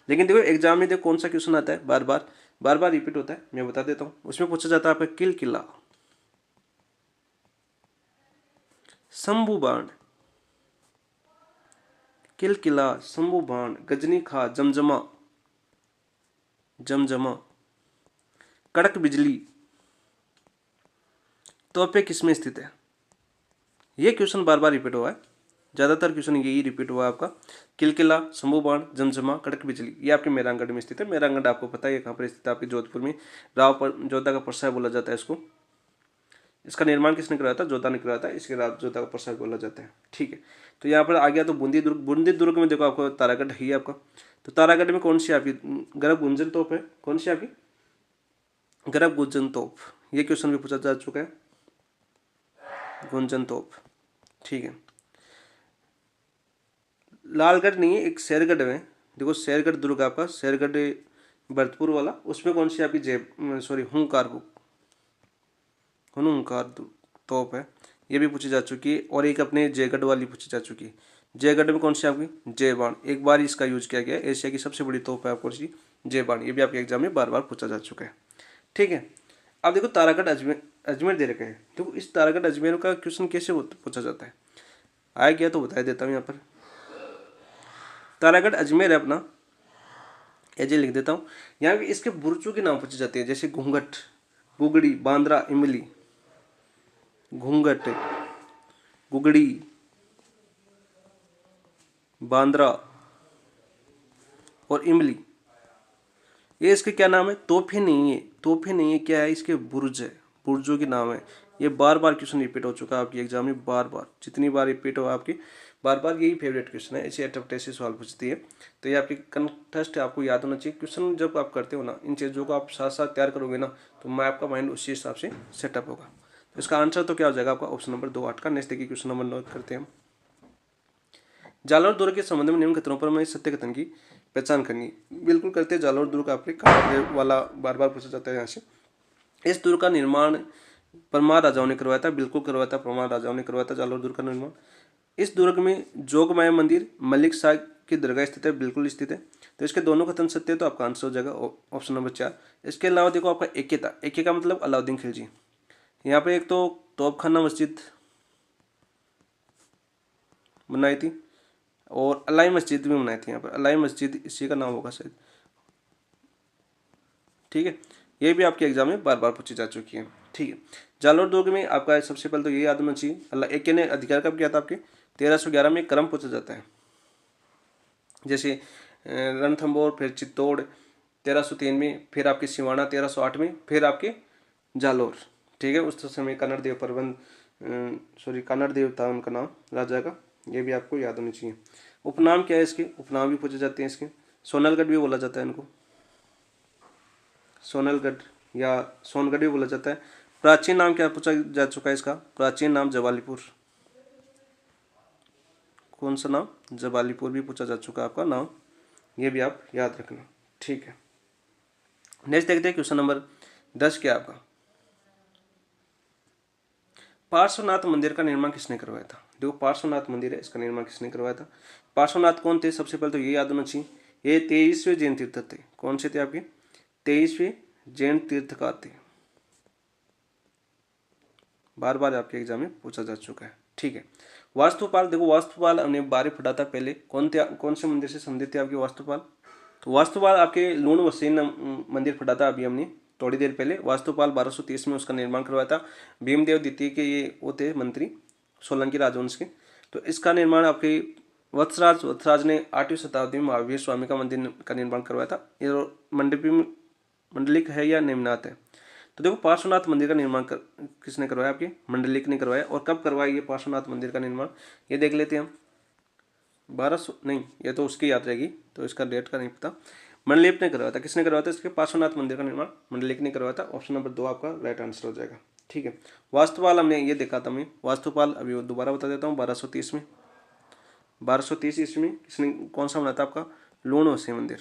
लेकिन देखो एग्जाम में देखो कौन सा क्वेश्चन आता है, बार बार रिपीट होता है, मैं बता देता हूँ। उसमें पूछा जाता है आपका किल किला, शंभू बाण, किल किला, शंभू बाण, गजनी खा, जमजमा, कड़क बिजली, तोपे किसमें स्थित है? ये क्वेश्चन बार बार रिपीट हुआ है, ज्यादातर क्वेश्चन यही रिपीट हुआ है आपका। किलकिला, शंभू बाण, जमजमा, कड़क बिजली, ये आपके मेहरानगढ़ में स्थित है। मेहरानगढ़ आपको पता है कहाँ पर स्थित है? आपके जोधपुर में। जोधा का परसाय बोला जाता है इसको। इसका निर्माण किसने करवाया था? जोधा ने करवाया था। इसके जोधा का परसाय बोला जाता है। ठीक है, तो यहाँ पर आ गया। तो बूंदी दुर्ग में देखो आपको तारागढ़ है आपका। तो तारागढ़ में कौन सी आपकी गर्भ गुंजन तोप है? कौन सी आपकी? गर्भ गुंजन तोप। ये क्वेश्चन भी पूछा जा चुका है, गुंजन तोप। ठीक है, लालगढ़ नहीं है, एक शेरगढ़ में। देखो शेरगढ़ दुर्ग आपका, शेरगढ़ भरतपुर वाला, उसमें कौन सी आपकी हुनकार तोप है, ये भी पूछी जा चुकी है। और एक अपने जयगढ़ वाली पूछी जा चुकी है। जयगढ़ में कौन सी आपकी? जयबाण। एक बार इसका यूज किया गया है। एशिया की सबसे बड़ी तोप है आपको जयबाण। ये भी आपके एग्जाम में बार बार पूछा जा चुका है। ठीक है, अब देखो तारागढ़ अजमेर दे रखे हैं। देखो इस तारागढ़ अजमेर का क्वेश्चन कैसे पूछा जाता है, आया गया तो बता देता हूँ। यहाँ पर तारागढ़ अजमेर है अपना, ऐसे लिख देता हूँ। यहाँ पे इसके बुर्जों के नाम पूछे जाते हैं, जैसे घूंघट, गुगड़ी, बांद्रा, इमली। घूंघट, गुगड़ी, बांद्रा और इमली, ये इसके क्या नाम है? तोहफे नहीं है, तोहफे नहीं है, क्या है? इसके बुर्ज है, बुर्जों के नाम है। ये बार बार क्वेश्चन रिपीट हो चुका है आपके एग्जाम में, बार बार, जितनी बार रिपीट हो आपकी बार बार यही फेवरेट क्वेश्चन है। ऐसे अटैम्प्ट ऐसे सवाल पूछती है, तो ये आपकी कंटेस्ट आपको याद होना चाहिए। क्वेश्चन जब आप करते हो ना, इन चीज़ों को आप साथ साथ तैयार करोगे ना, तो मैं आपका माइंड उसी हिसाब से सेटअप होगा। इसका आंसर तो क्या हो जाएगा आपका ऑप्शन नंबर 2 8 का। नेक्स्ट देखिए क्वेश्चन नंबर 9 करते हैं हम। जालौर दुर्ग के संबंध में निम्न कथनों पर हमें सत्य कथन की पहचान करनी है। बिल्कुल करते हैं। जालौर दुर्ग आपके कांग्रेस वाला बार बार पूछा जाता है यहाँ से। इस दुर्ग का निर्माण परमार राजाओं ने करवाया था। बिल्कुल करवाया था, परमार राजाओं ने करवाया था जालौर दुर्ग का निर्माण। इस दुर्ग में जोगमाया मंदिर, मलिक शाह की दरगाह स्थित है। बिल्कुल स्थित है। तो इसके दोनों कथन सत्य है, तो आपका आंसर हो जाएगा ऑप्शन नंबर 4। इसके अलावा देखो आपका एके था। एके का मतलब अलाउद्दीन खिलजी। यहाँ पे एक तो तोपखाना मस्जिद बनाई थी और अलाई मस्जिद भी बनाई थी। यहाँ पर अलाई मस्जिद इसी का नाम होगा शायद। ठीक है, ये भी आपके एग्जाम में बार बार पूछी जा चुकी है। ठीक है, जालौर दुर्ग में आपका सबसे पहले तो ये याद होना चाहिए, अल्लाह एक ने अधिकार कब किया था आपके 1311 में। क्रम पूछा जाता है, जैसे रणथंभौर, फिर चित्तौड़ 1303 में, फिर आपके सिवाना 1308 में, फिर आपके जालौर। ठीक है, उस समय कन्नड़ देव प्रबंध कन्नड़ देव था उनका नाम राजा का। ये भी आपको याद होनी चाहिए। उपनाम क्या है इसके? उपनाम भी पूछे जाते हैं इसके। सोनलगढ़ भी बोला जाता है इनको, सोनलगढ़ या सोनगढ़ भी बोला जाता है। प्राचीन नाम क्या पूछा जा चुका है इसका? प्राचीन नाम जवालीपुर। कौन सा नाम? जवालीपुर भी पूछा जा चुका है आपका नाम, ये भी आप याद रखना। ठीक है, नेक्स्ट देखते हैं क्वेश्चन नंबर 10 क्या आपका। पार्श्वनाथ मंदिर का निर्माण किसने करवाया था? देखो पार्श्वनाथ मंदिर है, इसका निर्माण किसने करवाया था? पार्श्वनाथ कौन थे? सबसे पहले तो ये याद होना चाहिए, ये 23वें जैन तीर्थ थे। कौन से थे आपके? 23वें जैन तीर्थकार थे। बार बार आपके एग्जाम में पूछा जा चुका है। ठीक है, वास्तुपाल। देखो वास्तुपाल हमने बारे पढ़ा था पहले। कौन से मंदिर से संबंधित थे आपके वास्तुपाल? तो वास्तुपाल आपके लूण वसीन मंदिर पढ़ा था अभी हमने थोड़ी देर पहले। वास्तुपाल 1230 में उसका निर्माण करवाया था। भीमदेव द्वितीय के ये वो थे मंत्री, सोलंकी राजवंश के। तो इसका निर्माण आपके वत्सराज ने 8वीं शताब्दी में महावीर स्वामी का मंदिर का निर्माण करवाया था। ये मंडलिक है या निम्नात है? तो देखो पार्श्वनाथ मंदिर का निर्माण किसने करवाया? आपके मंडलिक ने करवाया। और कब करवाया ये पार्श्वनाथ मंदिर का निर्माण? ये देख लेते हैं हम। 1200 नहीं, ये तो उसकी याद रहेगी, तो इसका डेट का नहीं पता। मंडलिक ने करवाया था। किसने करवाया था इसके? पार्श्वनाथ मंदिर का निर्माण मंडलिक ने करवाया था। ऑप्शन नंबर 2 आपका राइट आंसर हो जाएगा। ठीक है, वास्तुपाल हमने ये देखा था। मैं वास्तुपाल अभी दोबारा बता देता हूँ। 1230 में, 1230 ईस्वी में किसने कौन सा बनाया था आपका? लूण वसीन मंदिर।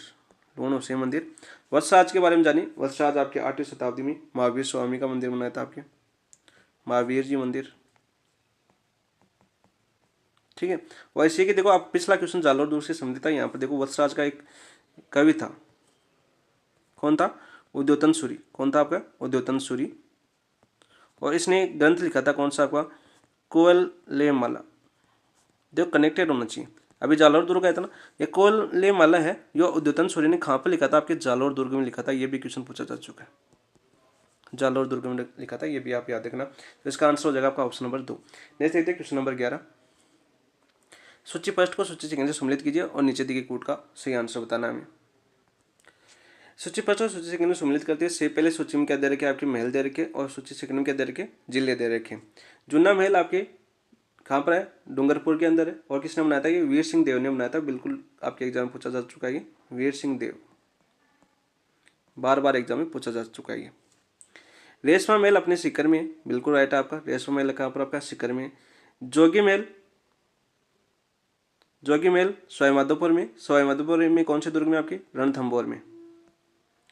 लूण वसीन मंदिर। वत्सराज के बारे में जानिए। वत्सराज आपके 8वीं शताब्दी में महावीर स्वामी का मंदिर बनाया था आपके, महावीर जी मंदिर। ठीक है, वैसे कि देखो आप पिछला क्वेश्चन जालौर दुर्ग से संबंधित था। यहाँ पर देखो वत्सराज का एक कवि था। कौन था? उद्योतन सूरी। कौन था आपका? उद्योतन सूरी। और इसने ग्रंथ लिखा था कौन सा आपका? कुवलयमाला। देखो कनेक्टेड होना चाहिए। अभी जालौर दुर्ग आया था ना, ये कुवलयमाला है। जो उद्योतन सूरी ने कहाँ पर लिखा था? आपके जालौर दुर्ग में लिखा था। ये भी क्वेश्चन पूछा जा चुका है। जालौर दुर्ग में लिखा था, ये भी आप याद रखना। तो इसका आंसर हो जाएगा आपका ऑप्शन नंबर 2। नेक्स्ट देखते हैं क्वेश्चन नंबर 11। सूची फर्स्ट को सूची सेकंड से सम्मिलित कीजिए और नीचे दिए कूट का सही आंसर बताना है हमें। सूची फर्स्ट और सूची सेकंड में सम्मिलित करते हैं। से पहले सूची में क्या दे रखे? आपके महल दे रखे, और सूची सेकंड में क्या दे रखे? जिले दे रखे। जूना महल आपके कहाँ पर है? डूंगरपुर के अंदर है। और किसने बनाया था? ये वीर सिंह देव ने बनाया था। बिल्कुल आपके एग्जाम में पूछा जा चुका है। वीर सिंह देव बार बार एग्जाम में पूछा जा चुका है। रेशमा महल अपने सीकर में, बिल्कुल राइट है आपका। रेशमा महल कहाँ पर? आपका सीकर में। जोगी महल, जोगी महल सवाईमाधोपुर में। सवाईमाधोपुर में कौन से दुर्ग में? आपके रणथंभौर में।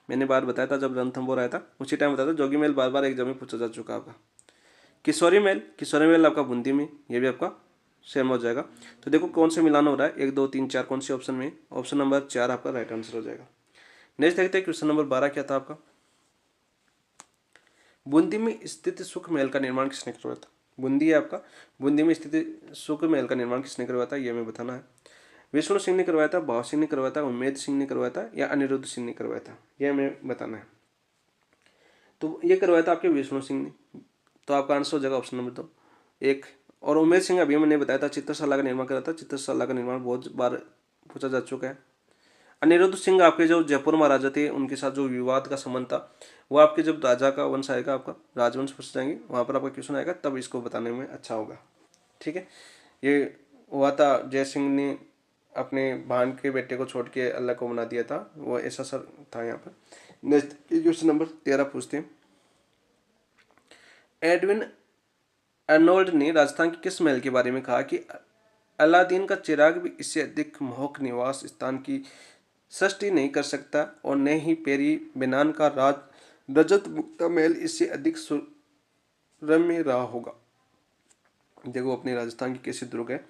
मैंने बार बताया था जब रणथंभौर आया था, उसी टाइम बताया था। जोगी महल बार बार एग्जाम में पूछा जा चुका आपका। किशोरी महल, किशोरी महल आपका बूंदी में, ये भी आपका सेम हो जाएगा। तो देखो कौन से मिलान हो रहा है? 1 2 3 4 कौन से ऑप्शन में? ऑप्शन नंबर 4 आपका राइट आंसर हो जाएगा। नेक्स्ट देखते हैं क्वेश्चन नंबर 12 क्या था आपका। बूंदी में स्थित सुख महल का निर्माण किसने करवाया था? बूंदी है आपका, बूंदी में स्थित सुख महल का निर्माण किसने करवाया था? ये हमें बताना है। विष्णु सिंह ने करवाया था, भाव सिंह ने करवाया था, उम्मेद सिंह ने करवाया था, या अनिरुद्ध सिंह ने करवाया था? ये हमें बताना है। तो ये करवाया था आपके विष्णु सिंह ने। तो आपका आंसर हो जाएगा ऑप्शन नंबर 2 1। और उमेद सिंह अभी मैंने बताया था चित्रशाला का निर्माण करा था। चित्रशाला का निर्माण बहुत बार पूछा जा चुका है। अनिरुद्ध सिंह आपके जो जयपुर महाराजा थे, उनके साथ जो विवाद का संबंध था, वो आपके जब राजा का वंश आएगा, आपका राजवंश फंस जाएंगे, वहाँ पर आपका क्वेश्चन आएगा, तब इसको बताने में अच्छा होगा। ठीक है, ये हुआ था जय सिंह ने अपने भान के बेटे को छोड़ के अल्लाह को बना दिया था, वो ऐसा सर था यहाँ पर। नेक्स्ट क्वेश्चन नंबर 13 पूछते हैं। एडविन अर्नोल्ड ने राजस्थान के किस महल के बारे में कहा कि अलादीन का चिराग भी इससे अधिक मोहक निवास स्थान की सृष्टि नहीं कर सकता, और न ही पेरी बेनान का राज रजत मुक्ता महल इससे अधिक रम्य रहा होगा। देखो अपने राजस्थान की कैसे दुर्ग है।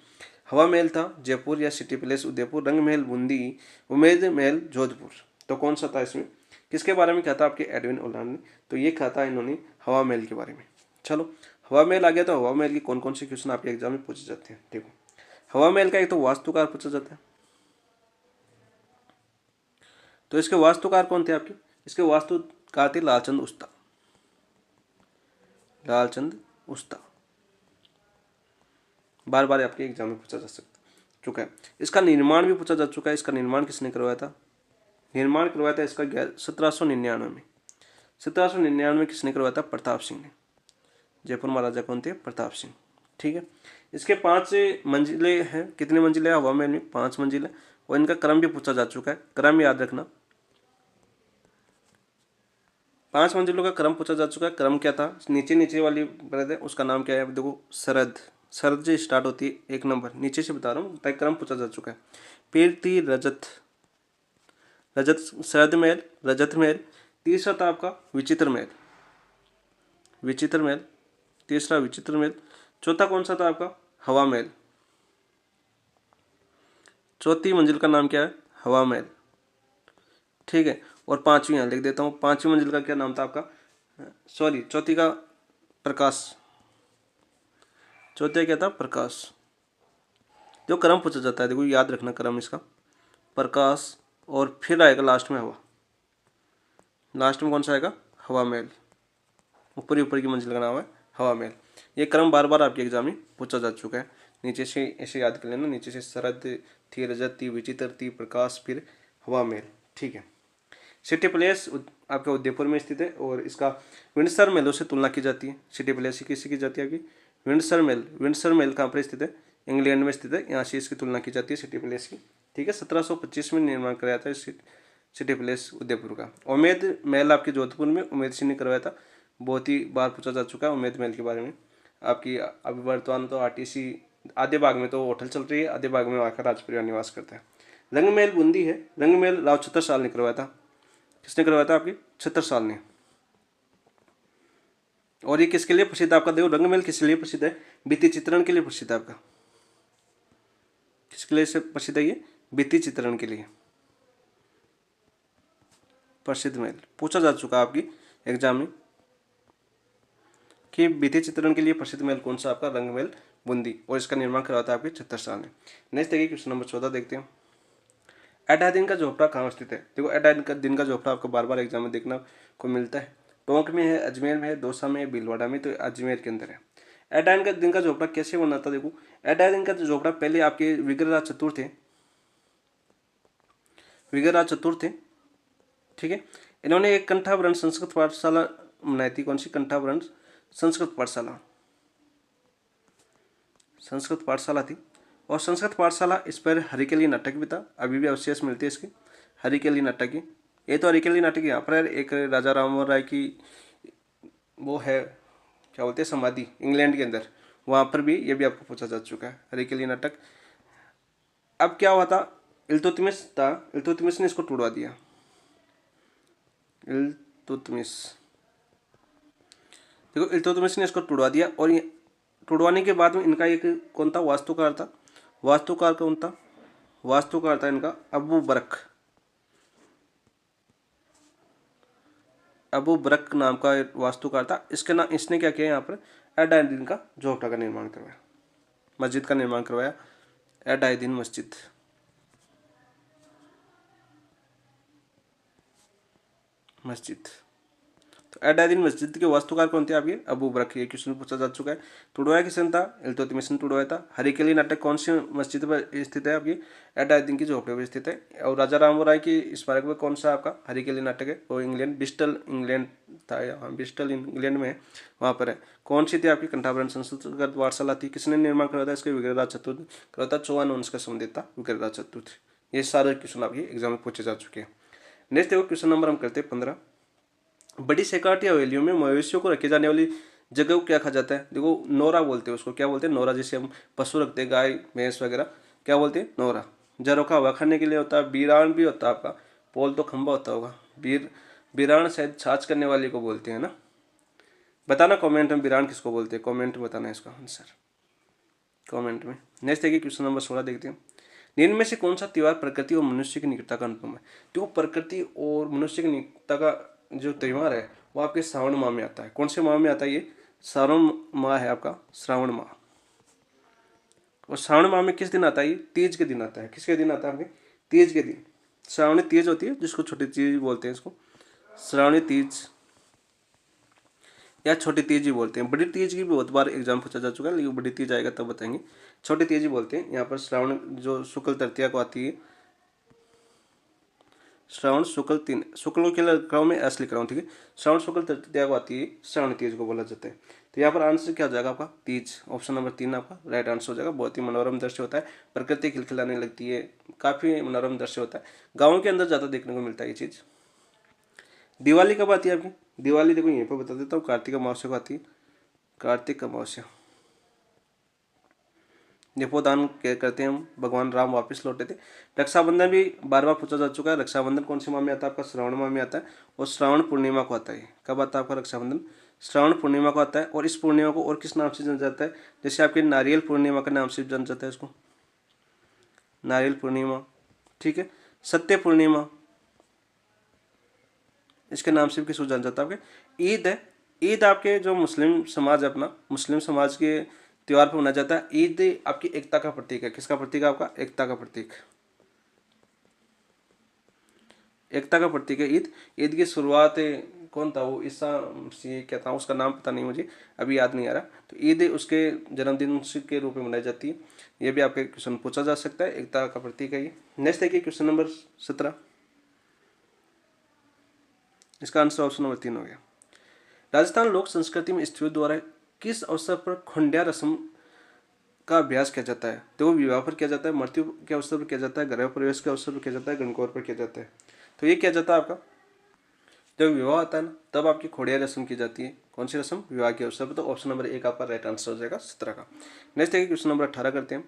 हवा महल था जयपुर या सिटी पैलेस उदयपुर, रंग महल बूंदी, उमेद महल जोधपुर। तो कौन सा था इसमें, किसके बारे में कहा था आपके एडविन ओलान ने, तो ये कहा था इन्होंने हवा महल के बारे में। चलो हवा महल आ गया, तो हवा महल की कौन कौन से क्वेश्चन आपके एग्जाम में पूछे जाते हैं। देखो हवा महल का एक तो वास्तुकार पूछा जाता है, तो इसके वास्तुकार कौन थे आपके, इसके वास्तुकार थे लालचंद उस्ता, लालचंद उस्ता। बार बार आपके एग्जाम में पूछा जा सकता चुका है। इसका निर्माण भी पूछा जा चुका है, इसका निर्माण किसने करवाया था, निर्माण करवाया था इसका 1799 में। 1799 में किसने करवाया था, प्रताप सिंह ने। जयपुर महाराजा कौन थे, प्रताप सिंह। ठीक है, इसके 5 मंजिले हैं, कितने मंजिले हैं हवा महल में, 5 मंजिले, और इनका क्रम भी पूछा जा चुका है, क्रम याद रखना। 5 मंजिलों का क्रम पूछा जा चुका है, क्रम क्या था, नीचे नीचे वाली ब्रद है उसका नाम क्या है, देखो सरद, सरद से स्टार्ट होती है 1 नंबर, नीचे से बता रहा हूँ ताकि क्रम पूछा जा चुका है। कीर्ति रजत, रजत सरद महल, रजत महल। तीसरा था आपका विचित्र महल, विचित्र महल, तीसरा विचित्र महल। चौथा कौन सा था आपका, हवा महल, चौथी मंजिल का नाम क्या है, हवा महल। ठीक है, और 5वीं यहाँ लिख देता हूँ, 5वीं मंजिल का क्या नाम था आपका, सॉरी चौथी का प्रकाश, चौथे क्या था, प्रकाश। जो क्रम पूछा जाता है देखो याद रखना क्रम इसका, प्रकाश, और फिर आएगा लास्ट में हवा, लास्ट में कौन सा आएगा, हवा महल। ऊपर की मंजिल का नाम है हवा महल। ये क्रम बार बार आपके एग्जाम में पूछा जा चुका है, नीचे से ऐसे याद कर लेना, नीचे से शरद थी, रजत थी, विचित्र थी, प्रकाश, फिर हवा महल। ठीक है, सिटी पैलेस आपका उदयपुर में स्थित है, और इसका विंडसर महलों से तुलना की जाती है। सिटी पैलेस की किससे की जाती है आपकी, विंडसर महल। विंडसर महल कहाँ पर स्थित है, इंग्लैंड में स्थित है, यहाँ से इसकी तुलना की जाती है सिटी पैलेस की। ठीक है, 1725 में निर्माण कराया था सिटी पैलेस उदयपुर का। उमेद महल आपके जोधपुर में उमेद सिंह ने करवाया था, बहुत ही बार पूछा जा चुका है उमेद महल के बारे में। आपकी अभी वर्तमान तो आरटीसी आधे भाग में तो होटल चल रही है, आधे भाग में आकर राज परिवार निवास करता है। रंग महल बूंदी है, रंग महल राव छतर साल ने करवाया था, किसने करवाया था आपकी, छतर साल ने। और ये किसके लिए प्रसिद्ध आपका, देखो रंग महल किसके लिए प्रसिद्ध है, भित्ति चित्रण के लिए प्रसिद्ध है आपका। किसके लिए से प्रसिद्ध है, ये भित्ति चित्रण के लिए प्रसिद्ध महल। पूछा जा चुका है आपकी एग्जाम में कि भित्ति चित्रण के लिए प्रसिद्ध महल कौन सा आपका, रंग महल बूंदी, और इसका निर्माण करवाया था आपके छतर साल ने। नेक्स्ट देखिए क्वेश्चन नंबर 14 देखते हैं। एडादीन का झोपड़ा कहाँ स्थित है, देखो एडादीन का झोपड़ा आपको बार बार एग्जाम में देखना को मिलता है, टोंक में है, अजमेर में है, दौसा में है, भीलवाड़ा में, तो अजमेर के अंदर है। एडादीन का झोपड़ा कैसे बना था, देखो एडादीन का झोपड़ा पहले आपके विग्रहराज चतुर थे, विग्रहराज चतुर थे। ठीक है, इन्होंने एक कंठाभरण संस्कृत पाठशाला बनाई थी, कौन सी, कंठाभरण संस्कृत पाठशाला, संस्कृत पाठशाला थी। और संस्कृत पाठशाला इस पर हरिकेली नाटक भी था, अभी भी अवशेष मिलते हैं इसके, हरिकेली नाटक की। ये तो हरिकेली नाटक यहाँ पर एक राजा राममोहन राय की वो है, क्या बोलते हैं, समाधि इंग्लैंड के अंदर, वहाँ पर भी ये भी आपको पूछा जा चुका है हरिकेली नाटक। अब क्या हुआ था, इल्तुतमिश था, इल्तुतमिश ने इसको टुड़वा दिया, इल्तुतमिश, देखो इल्तुतमिश ने इसको टुड़वा दिया, और ये टुड़वाने के बाद में इनका एक कौन था, वास्तुकार था, वास्तुकार कौन था, वास्तुकार था इनका अबू बरक, अबू बरक नाम का वास्तुकार था। इसके नाम, इसने क्या किया, यहाँ पर एडादीन का झोपड़ा का निर्माण करवाया, मस्जिद का निर्माण करवाया, एडादीन मस्जिद, मस्जिद। तो एडादीन मस्जिद के वास्तुकार कौन थे आपके, अबू बरक। ये क्वेश्चन पूछा जा चुका है। टुड़वाया किसने था, इल्तुतमिश ने टुड़वाया था। हरिकेली नाटक कौन सी मस्जिद पर स्थित है आपकी, एडादीन की झोपड़े पर स्थित है। और राजा राममोहन राय की स्मारक में कौन सा आपका हरिकेली नाटक है, वो इंग्लैंड, ब्रिस्टल इंग्लैंड था, यहाँ ब्रिस्टल इंग्लैंड में है, वहाँ पर है। कौन सी थी आपकी, कंठाभरण संस्कृत पाठशाला थी, किसने निर्माण करवाया था, इसके विग्रहराज चतुर्थ करवाया था, चौहान वंश का संबंधित था विग्रहराज चतुर्थ। ये सारे क्वेश्चन आपके एग्जाम में पूछे जा चुके हैं। नेक्स्ट देखो क्वेश्चन नंबर हम करते हैं 15। बड़ी सेक्रेटरी हवेलियों में मवेशियों को रखे जाने वाली जगह को क्या कहा जाता है? देखो नोरा बोलते हैं उसको, क्या बोलते हैं? नोरा। जैसे हम पशु रखते हैं, गाय भैंस वगैरह, क्या बोलते हैं? नोरा। झरोखा हवा खाने के लिए होता है। बीरान भी होता है आपका, पोल तो खंबा होता होगा। बीरान शायद छाछ करने वाले को बोलते हैं ना। बताना कमेंट में बीरान किसको बोलते हैं, कमेंट में बताना इसका आंसर कमेंट में। नेक्स्ट देखिए क्वेश्चन नंबर 16 देखते हैं। निम्न में से कौन सा त्योहार प्रकृति और मनुष्य की निकटता का अनुपम है? तो प्रकृति और मनुष्य की निकटता का जो त्योहार है वो आपके श्रावण माह में आता है। कौन से माह में आता है? ये श्रावण माह है आपका, श्रावण माह। और श्रावण माह में किस दिन आता है? ये तीज के दिन आता है। किसके दिन आता है आपके? तीज के दिन। श्रावणी तीज होती है, जिसको छोटी तीज बोलते हैं, इसको श्रावणी तीज या छोटी तीज ही बोलते हैं। बड़ी तीज की भी बहुत बार एग्जाम पूछा जा चुका है, लेकिन बड़ी तीज आएगा तब बताएंगे। छोटी तीज ही बोलते हैं। यहाँ पर श्रावण जो शुक्ल तृतीया को आती है, श्रावण शुक्ल तीन, शुक्ल को लिख रहा हूँ मैं, एस लिख रहा हूँ, ठीक है। श्रावण शुक्ल तृतीया को आती है, श्रावण तीज को बोला जाता है। तो यहाँ पर आंसर क्या हो जाएगा आपका? तीज। ऑप्शन नंबर 3 आपका राइट आंसर हो जाएगा। बहुत ही मनोरम दृश्य होता है, प्रकृति खिलखिलाने लगती है, काफी मनोरम दृश्य होता है। गाँव के अंदर ज्यादा देखने को मिलता है ये चीज। दिवाली कब आती है आपकी? दिवाली देखो यहीं पर बता देता हूँ, कार्तिक अमावस्या को आती है। कार्तिक अमावस्या दीपोदान करते हैं हम, भगवान राम वापस लौटे थे। रक्षाबंधन भी बार बार पूछा जा चुका है। रक्षाबंधन कौन से माह में आता है आपका? श्रावण माह में आता है, और श्रावण पूर्णिमा को आता है। कब आता है आपका रक्षाबंधन? श्रावण पूर्णिमा को आता है। और इस पूर्णिमा को और किस नाम से जाना जाता है? जैसे आपके नारियल पूर्णिमा के नाम से जाना जाता है इसको, नारियल पूर्णिमा, ठीक है। सत्य पूर्णिमा, इसके नाम से भी किसको जाना जाता है? आपके ईद है। ईद आपके जो मुस्लिम समाज है अपना, मुस्लिम समाज के त्योहार पर मनाया जाता है। ईद आपकी एकता का प्रतीक है। किसका प्रतीक है आपका? एकता का प्रतीक, एकता का प्रतीक है ईद। ईद की शुरुआत कौन था? वो ईसा मसीह क्या था, उसका नाम पता नहीं मुझे, अभी याद नहीं आ रहा। तो ईद उसके जन्मदिन के रूप में मनाई जाती है। ये भी आपके क्वेश्चन पूछा जा सकता है, एकता का प्रतीक है ये। नेक्स्ट देखिए क्वेश्चन नंबर 17, इसका आंसर ऑप्शन नंबर 3 हो गया। राजस्थान लोक संस्कृति में स्त्रियों द्वारा किस अवसर पर खुंडिया रस्म का अभ्यास किया जाता है? तो विवाह पर किया जाता है, मृत्यु के अवसर पर किया जाता है, गृह प्रवेश के अवसर पर किया जाता है, गणगौर पर किया जाता है। तो ये किया जाता है आपका जब विवाह आता है ना, तब आपकी खोड़िया रस्म की जाती है। कौन सी रस्म? विवाह के अवसर पर। तो ऑप्शन नंबर 1 आपका राइट आंसर हो जाएगा 17 का। नेक्स्ट देखिए क्वेश्चन नंबर 18 करते हैं।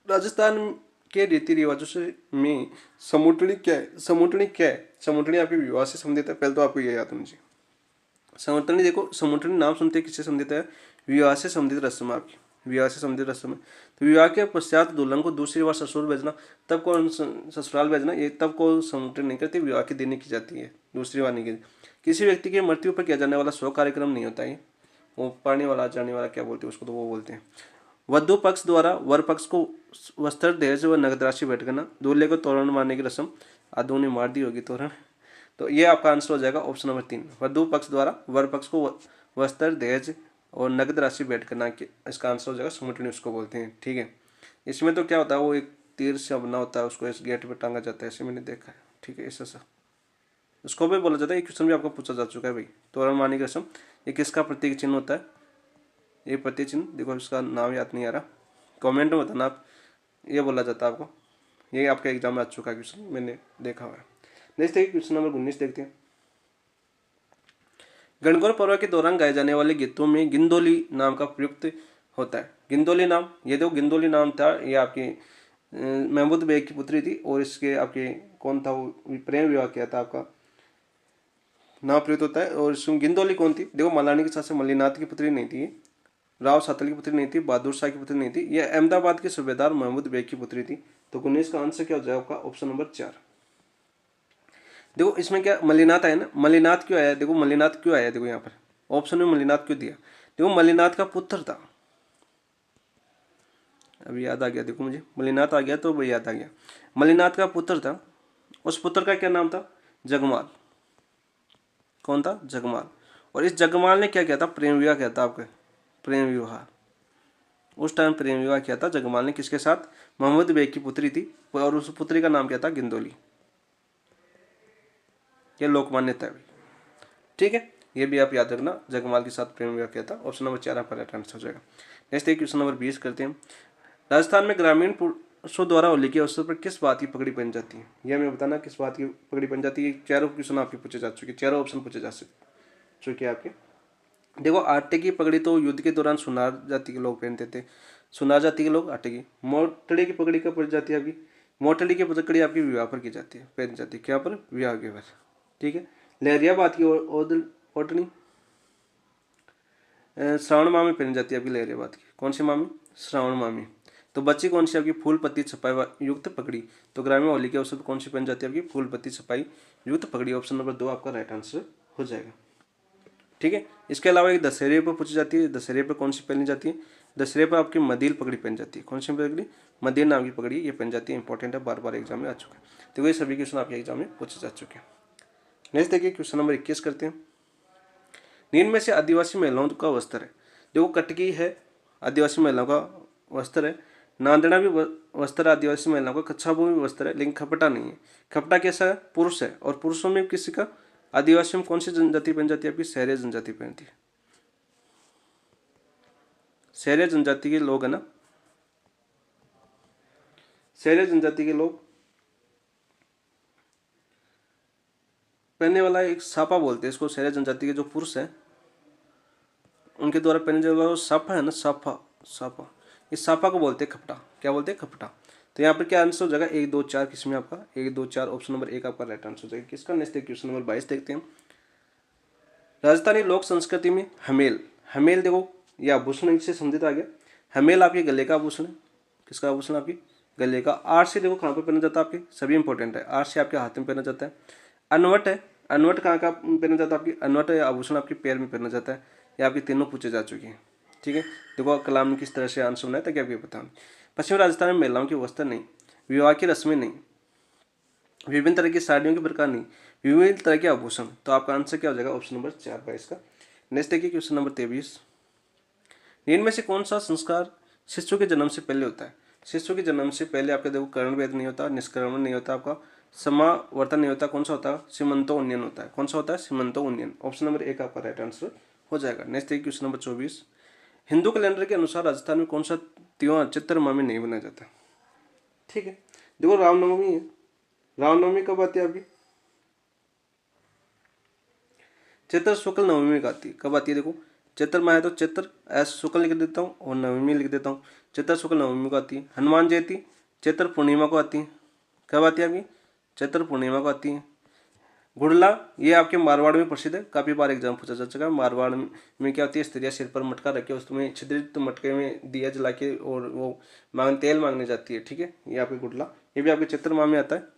राजस्थान के रीति रिवाजों से में समुटनी क्या है? समुटनी क्या है? समुटनी आपके विवाह से संबंधित है। पहले तो आपको ये याद होना चाहिए। समुटनी देखो, समुटनी नाम सुनते हैं किससे संबंधित है? विवाह से संबंधित रस्म आपकी, विवाह से संबंधित रस्म है। तो विवाह के पश्चात दुल्हन को दूसरी बार ससुर भेजना, तब को ससुराल भेजना, ये तब को समुटनी नहीं करती, विवाह के दिन की जाती है, दूसरी बार नहीं की। किसी व्यक्ति की मृत्यु पर किया जाने वाला शोक कार्यक्रम नहीं होता है। वो पानी वाला जाने वाला क्या बोलते हैं उसको, तो वो बोलते हैं। वधु पक्ष द्वारा वर पक्ष को वस्त्र दहेज व नगद राशि भेंट करना, दूल्हे को तोरण मारने की रस्म, आदों ने मार दी होगी तोरण। तो ये आपका आंसर हो जाएगा ऑप्शन नंबर 3। वधु पक्ष द्वारा वर पक्ष को वस्त्र दहेज और नगद राशि भेंट करना, इसका आंसर हो जाएगा समुटनी उसको बोलते हैं, ठीक है। इसमें तो क्या होता है, वो एक तीर से बना होता है, उसको इस गेट पे टांगा जाता है, ऐसे मैंने देखा है, ठीक है। ऐसा उसको भी बोला जाता है। ये क्वेश्चन भी आपको पूछा जा चुका है भाई। तोरण मारने की रस्म, ये किसका प्रतीक चिन्ह होता है? ये प्रतीक चिन्ह देखो, इसका नाम याद नहीं आ रहा, कमेंट में बताना आप। ये बोला जाता है आपको, ये आपका एग्जाम में आ चुका है क्वेश्चन, मैंने देखा हुआ है। नेक्स्ट देखिए क्वेश्चन नंबर 19 देखते हैं। गणगौर पर्व के दौरान गाए जाने वाले गीतों में गिंदोली नाम का प्रयुक्त होता है। गिंदोली नाम, ये देखो गिंदोली नाम था, ये आपकी महमूद बेग की पुत्री थी, और इसके आपके कौन था, वो प्रेम विवाह किया था आपका, नाम प्रयुक्त होता है। और इसमें गिंदोली कौन थी? देखो मलानी के साथ से मल्लीनाथ की पुत्री नहीं थी, राव सातल की पुत्री नहीं थी, बहादुर शाह की पुत्री नहीं थी, यह अहमदाबाद के सूबेदार महमूद बेग की पुत्री थी। तो 19 का आंसर क्या हो जाएगा आपका? Option number 4। देखो इसमें क्या मल्लीनाथ आया ना, मल्लीनाथ क्यों आया? देखो मल्लीनाथ क्यों आया, देखो यहाँ पर ऑप्शन में मल्लीनाथ क्यों दिया? देखो मल्लीनाथ का पुत्र था, अभी याद आ गया, देखो मुझे मल्लीनाथ आ गया तो वो याद आ गया। मल्लीनाथ का पुत्र था, उस पुत्र का क्या नाम था? जगमाल। कौन था? जगमाल। और इस जगमाल ने क्या किया था? प्रेम विवाह किया था आपके, प्रेम विवाह। उस टाइम प्रेम विवाह किया था जगमाल ने, किसके साथ? मोहम्मद बेग की पुत्री थी, और उस पुत्री का नाम क्या था? गिंदोली। ये लोकमान्यता है, ठीक है। ये भी आप याद रखना, जगमाल के साथ प्रेम विवाह किया था। ऑप्शन नंबर 4 आपका राइट आंसर हो जाएगा। नेक्स्ट क्वेश्चन नंबर 20 करते हैं। राजस्थान में ग्रामीण पुरुषों द्वारा होली के अवसर पर किस बात की पगड़ी पहन जाती है? यह हमें बताना किस बात की पगड़ी पहन जाती है। चारों क्वेश्चन आपके पूछे जा चुके, चारों ऑप्शन पूछे जा चुके आपके। देखो आटे की पगड़ी तो युद्ध के दौरान सुनार जाति के लोग पहनते थे, सुनार जाति के लोग आटे की। मोटड़ी की पगड़ी कब पड़ जाती है आपकी, मोटड़ी की पगड़ी आपकी विवाह पर की जाती है, पहनी जाती है क्या पर, विवाह के पर। ठीक है। लहरियाबाद की ओढ़नी श्रावण माह में पहनी जाती है आपकी लहरियाबाद की, कौन सी माह में, श्रावण माह में। तो बच्ची कौन सी आपकी, फूल पत्ती छपाई युक्त पगड़ी। तो ग्रामीण होली के अवसर पर कौन सी पहनी जाती है आपकी, फूल पत्ती छपाई युक्त पगड़ी। ऑप्शन नंबर 2 आपका राइट आंसर हो जाएगा। ठीक है। इसके अलावा एक दशहरे पर पूछी जाती है, दशहरे पर कौन सी पहनी जाती है, दशहरे पर आपकी मदील पगड़ी पहनी जाती है, कौन सी पगड़ी, मदील नाम की पगड़ी ये पहनी जाती है। इंपॉर्टेंट है, बार बार एग्जाम में आ चुका है। तो ये सभी क्वेश्चन आपके एग्जाम में पूछे जा चुके हैं। नेक्स्ट देखिए क्वेश्चन नंबर 21 करते हैं। निम्न में से आदिवासी महिलाओं का वस्त्र है, देखो कटकी है आदिवासी महिलाओं का वस्त्र है, नांदड़ा भी वस्त्र आदिवासी महिलाओं का, कच्छाबू भी वस्त्र है, लेकिन खपटा नहीं है। खपटा कैसा है, पुरुष है, और पुरुषों में किसी का, आदिवासी में कौन सी जनजाति पहन जाती है आपकी, सहरिया जनजाति पहनती है। सहरिया जनजाति के लोग है ना, सहरिया जनजाति के लोग पहनने वाला एक साफा बोलते हैं इसको, सहरिया जनजाति के जो पुरुष है उनके द्वारा पहने जाने वाला साफा है ना, साफा, साफा, इस साफा को बोलते हैं खपटा, क्या बोलते हैं, खपटा। तो यहाँ पर क्या आंसर हो जाएगा, 1 2 4 किसमें आपका, 1 2 4 ऑप्शन नंबर 1 आपका राइट आंसर हो जाएगा किसका। नेक्स्ट क्वेश्चन नंबर 22 देखते हैं। राजस्थानी लोक संस्कृति में हमेल, हमेल देखो ये आभूषण से संबंधित आ गया। हमेल आपके गले का आभूषण है, किसका आभूषण, आपकी गले का। आर से देखो कहाँ पर पहना जाता है आपके, सभी इंपॉर्टेंट है। आर से आपके हाथ में पहना जाता है। अनवट है, अनवट कहाँ का पहना जाता है आपकी, अनवट आभूषण आपके पैर में पहना जाता है। ये आपके तीनों पूछे जा चुके हैं। ठीक है। देखो कलाम ने किस तरह से आंसर बनाया ताकि आपको पता हो। पश्चिमी राजस्थान में महिलाओं के वस्त्र नहीं, विवाह की रस्में नहीं, विभिन्न तरह की साड़ियों के प्रकार नहीं, विभिन्न तरह के आभूषण। तो आपका आंसर क्या हो जाएगा, ऑप्शन नंबर 4 22 का। नेक्स्ट देखिए क्वेश्चन नंबर 23। इनमें से कौन सा संस्कार शिशु के जन्म से पहले होता है। शिशु के जन्म से पहले आपका देखो कर्ण भेद नहीं होता, निष्कर्मण नहीं होता, आपका समावर्तन नहीं होता, कौन सा होता है, सीमंतो उन्नयन होता है। कौन सा होता है, सीमंतो उन्नयन। ऑप्शन नंबर 1 आपका राइट आंसर हो जाएगा। नेक्स्ट देखिए क्वेश्चन नंबर 24। हिंदू कैलेंडर के अनुसार राजस्थान में कौन सा त्योहार चैत्र माह में नहीं मनाया जाता। ठीक है। देखो रामनवमी है, रामनवमी कब आती है आपकी, चैत्र शुक्ल नवमी में आती है। कब आती है, देखो चैत्र माह है तो चैत्र ऐस शुक्ल लिख देता हूँ और नवमी लिख देता हूँ। चैत्र शुक्ल नवमी को आती है। हनुमान जयंती चैत्र पूर्णिमा को आती है। कब आती है आपकी, चैत्र पूर्णिमा को आती है। गुड़ला ये आपके मारवाड़ में प्रसिद्ध है, काफी बार एग्जाम पूछा जा चुका है। मारवाड़ में क्या होती है, स्त्रियां सिर पर मटका रखे उसमें छिद्रित मटके में दिया जला के और वो तेल मांगने जाती है। ठीक है। ये आपके गुड़ला, ये भी आपके चैत्र माह में आता है।